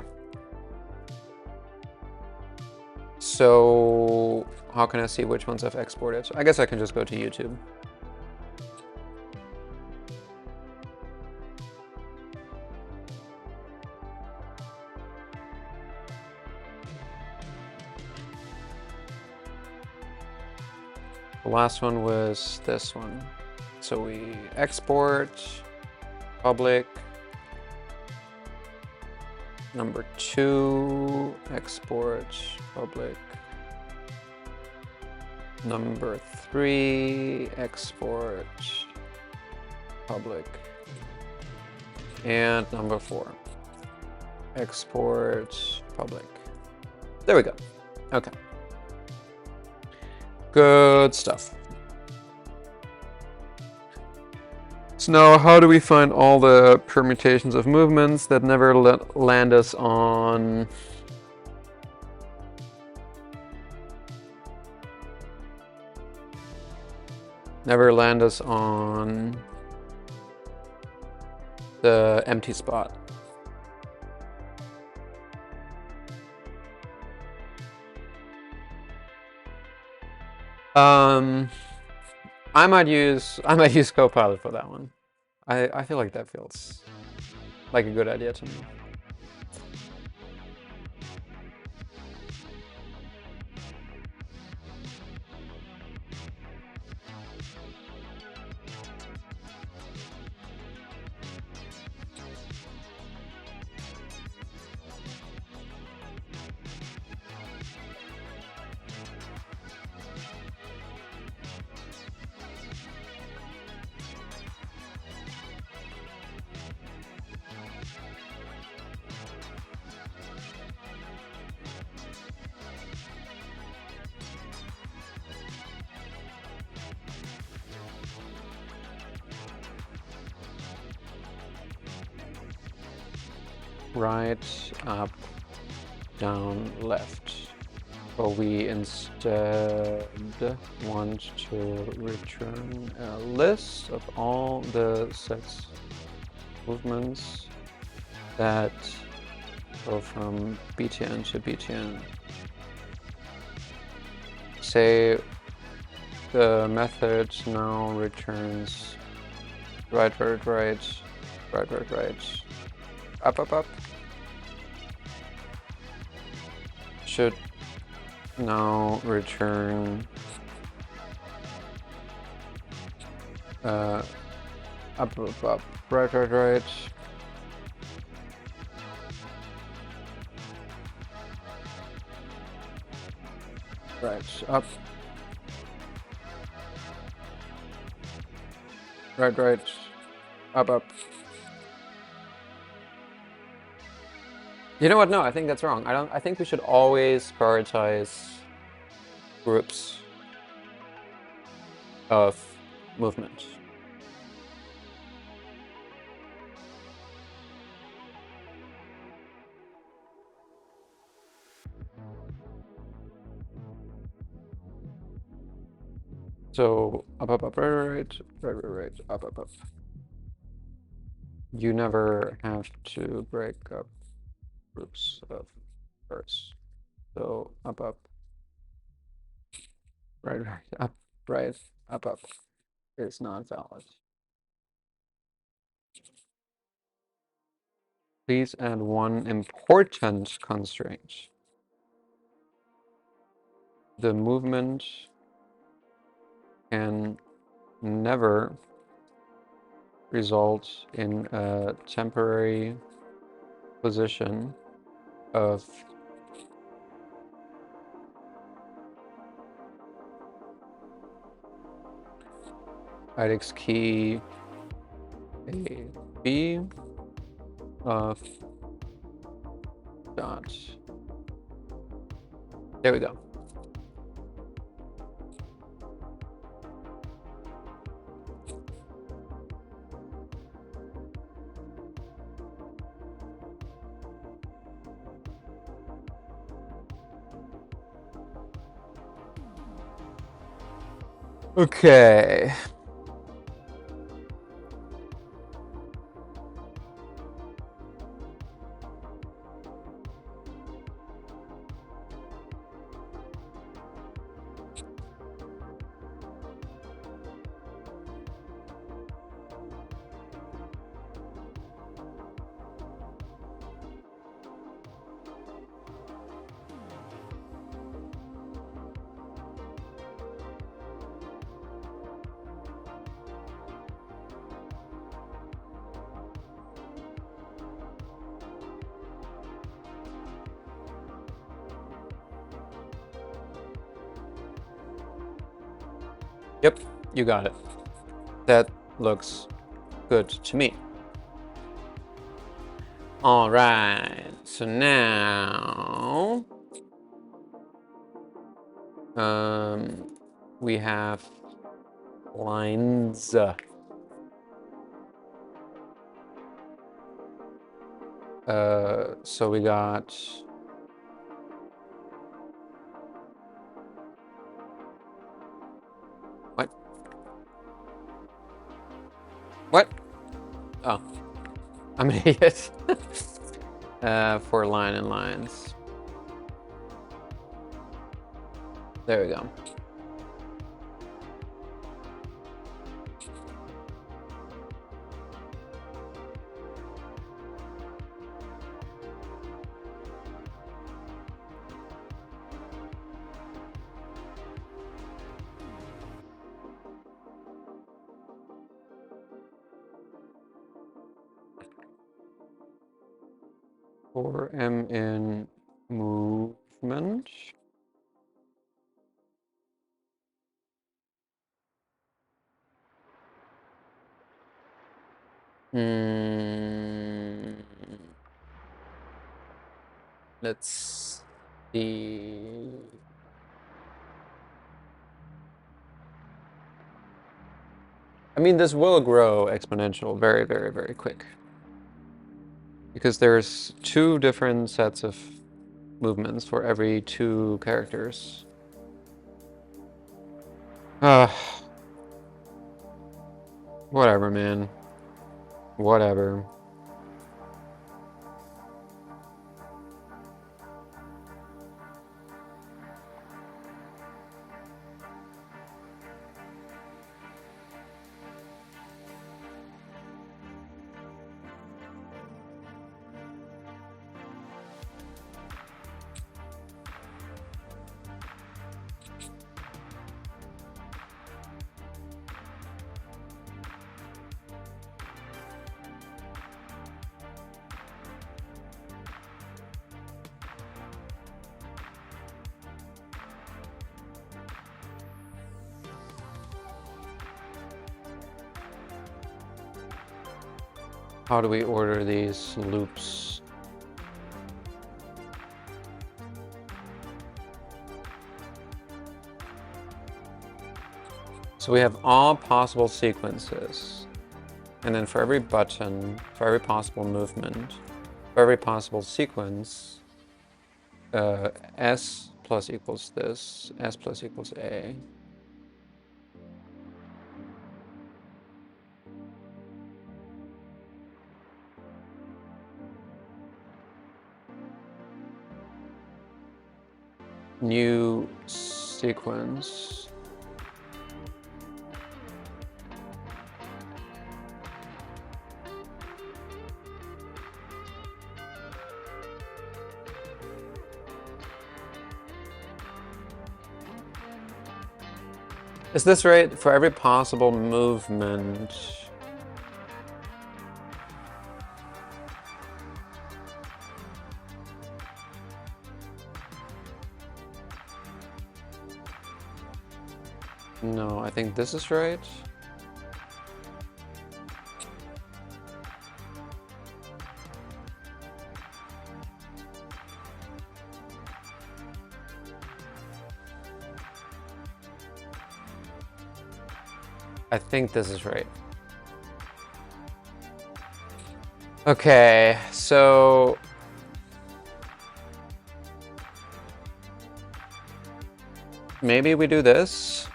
So how can I see which ones I've exported? I guess I can just go to YouTube. The last one was this one. So we export, public, number 2, export, public, number 3, export, public, and number 4, export, public. There we go. Okay. Good stuff. So now, how do we find all the permutations of movements that never land us on the empty spot? I might use Copilot for that one. I feel like that feels like a good idea to me. Right, up, down, left. But we instead want to return a list of all the sets movements that go from BTN to BTN. Say the method now returns right, right, right, right, right, right, up, up, up. Should now return up, up, up, right, right, right. Right, up. Right, right, up, up. You know what? No, I think that's wrong. I think we should always prioritize groups of movement. So up, up, up, right, right, right, right, right, up, up, up. You never have to break up groups of birds. So up, up, right, right, up, right, up is not valid. Please add one important constraint. The movement can never result in a temporary position of IDEX key A, B of dot. There we go. Okay. Yep, you got it. That looks good to me. All right, so now we have lines. So we got what? What? Oh, I'm an idiot. For line and lines. There we go. For M in movement. Let's see. I mean, this will grow exponential very, very, very quick. Because there's 2 different sets of movements for every 2 characters. Whatever, man. Whatever. How do we order these loops? So we have all possible sequences. And then for every button, for every possible movement, for every possible sequence, S plus equals this, S plus equals A. New sequence. Is this right? For every possible movement. No, I think this is right. I think this is right. Okay, so maybe we do this.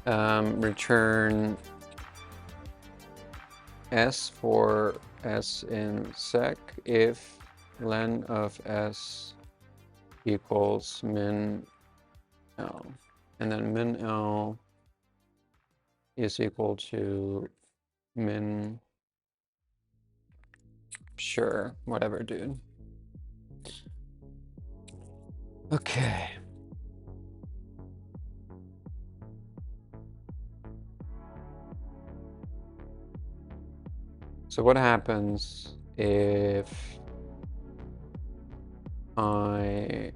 return s for s in sec if len of s equals min l, and then min l is equal to min, sure, whatever, dude. Okay. So what happens if I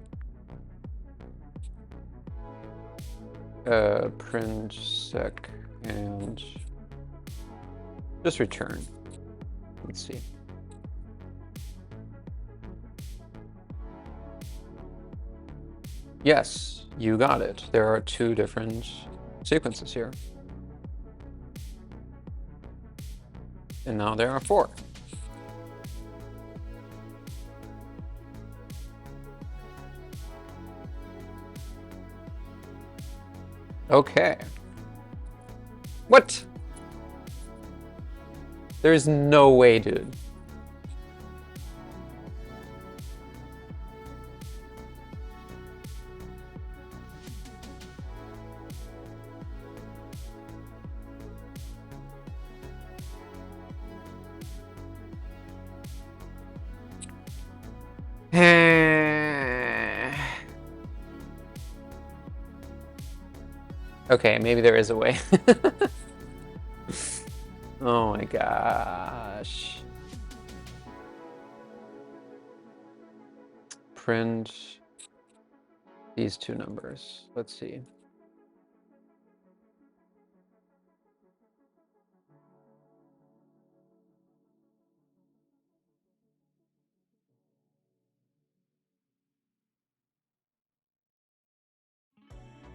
print sec and just return? Let's see. Yes, you got it. There are two different sequences here. And now there are four. Okay. What? There's no way, dude. Okay, maybe there is a way. Oh my gosh. Print these two numbers. Let's see.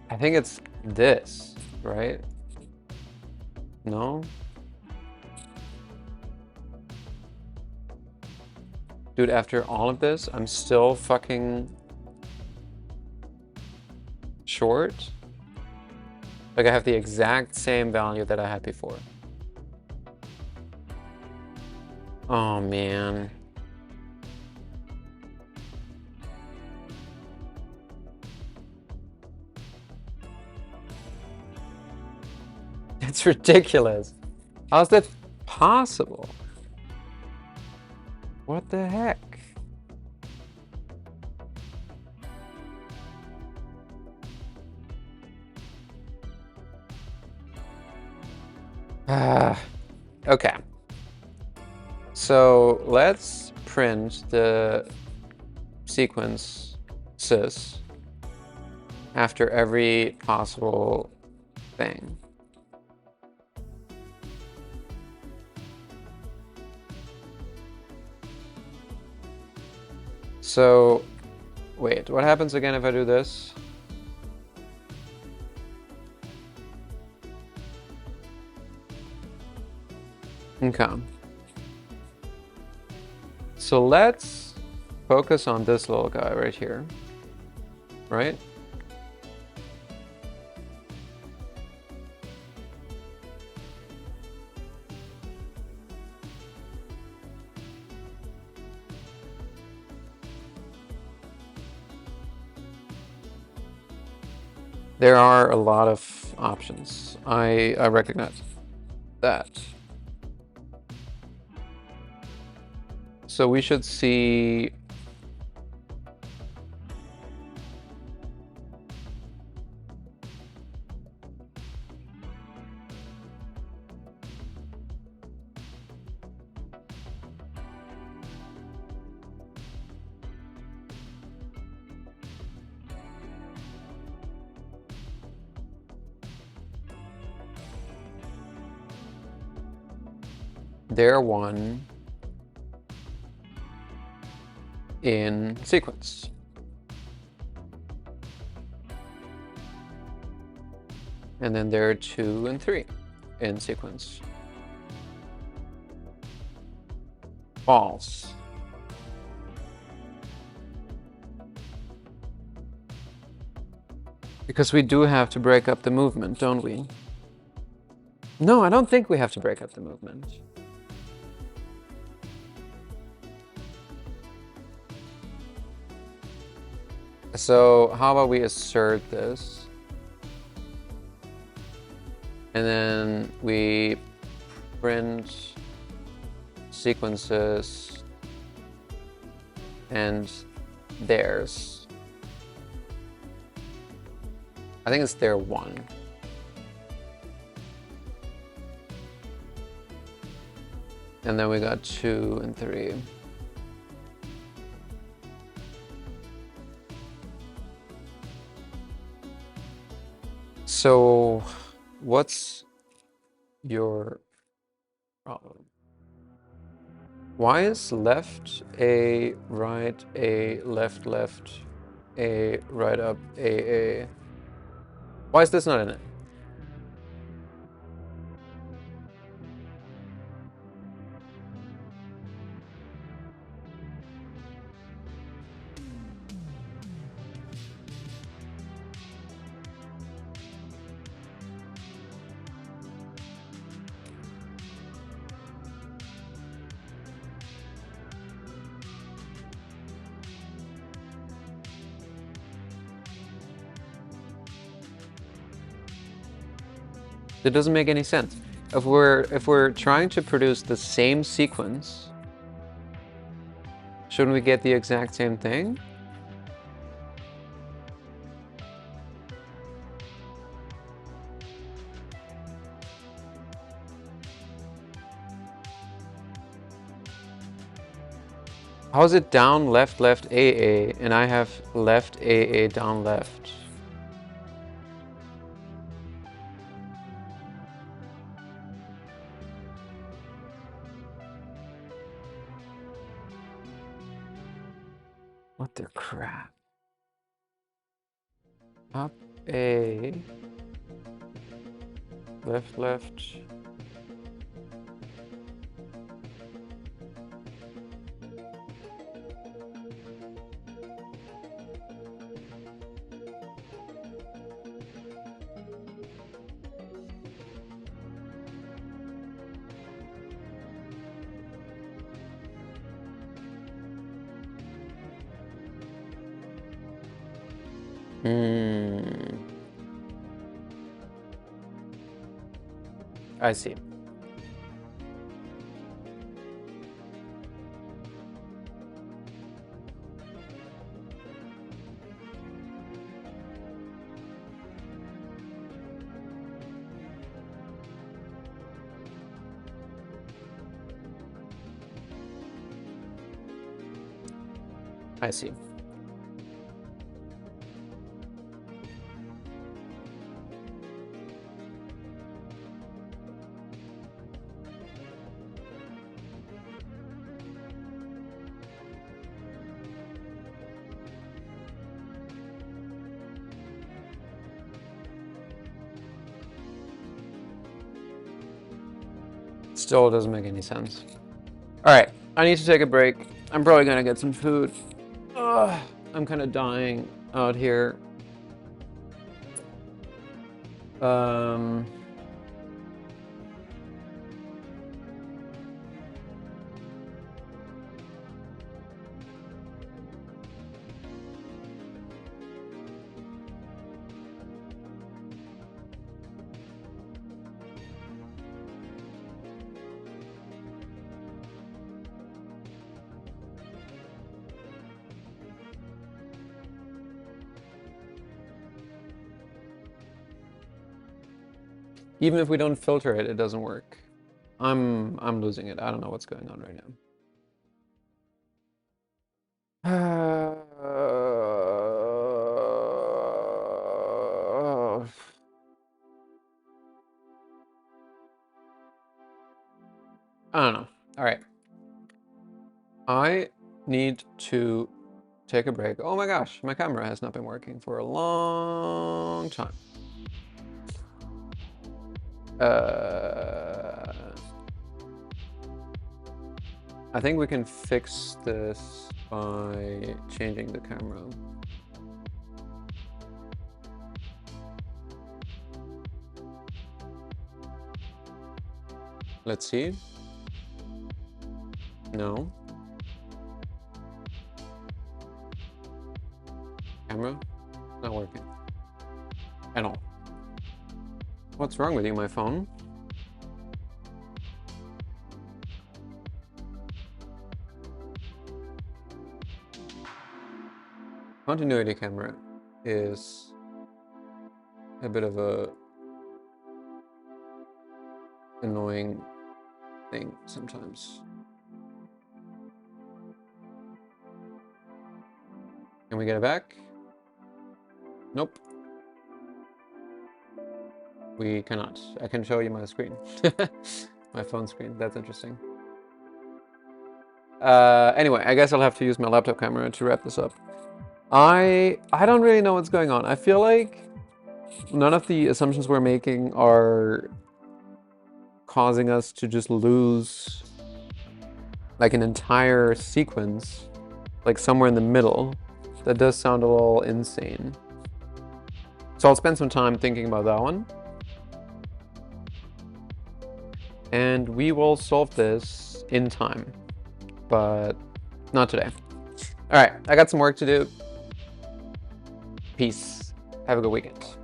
I think it's this, right? No? Dude, after all of this, I'm still fucking short. Like, I have the exact same value that I had before. Oh, man. It's ridiculous. How is that possible? What the heck? Okay. So let's print the sequences after every possible thing. So, wait, what happens again if I do this? Okay. So let's focus on this little guy right here, right? There are a lot of options. I recognize that. So we should see there one in sequence. And then there are 2 and 3 in sequence. False. Because we do have to break up the movement, don't we? No, I don't think we have to break up the movement. So how about we assert this? And then we print sequences and theirs. I think it's their 1. And then we got 2 and 3. So what's your problem? Why is left A, right A, left left A, right up A? Why is this not in it? It doesn't make any sense. If we're trying to produce the same sequence, shouldn't we get the exact same thing? How is it down left left AA and I have left AA down left? What the crap? Up A, left left. I see. I see. Still doesn't make any sense. All right, I need to take a break. I'm probably gonna get some food. Ugh, I'm kind of dying out here. Even if we don't filter it, it doesn't work. I'm losing it. I don't know what's going on right now. I don't know. All right. I need to take a break. Oh my gosh, my camera has not been working for a long time. I think we can fix this by changing the camera. Let's see. No. Camera? Not working. At all. What's wrong with you, my phone? Continuity camera is a bit of a annoying thing sometimes. Can we get it back? Nope. We cannot. I can show you my screen. My phone screen. That's interesting. Anyway, I guess I'll have to use my laptop camera to wrap this up. I don't really know what's going on. I feel like none of the assumptions we're making are causing us to just lose like an entire sequence, like somewhere in the middle. That does sound a little insane. So I'll spend some time thinking about that one. And we will solve this in time, but not today. All right, I got some work to do. Peace. Have a good weekend.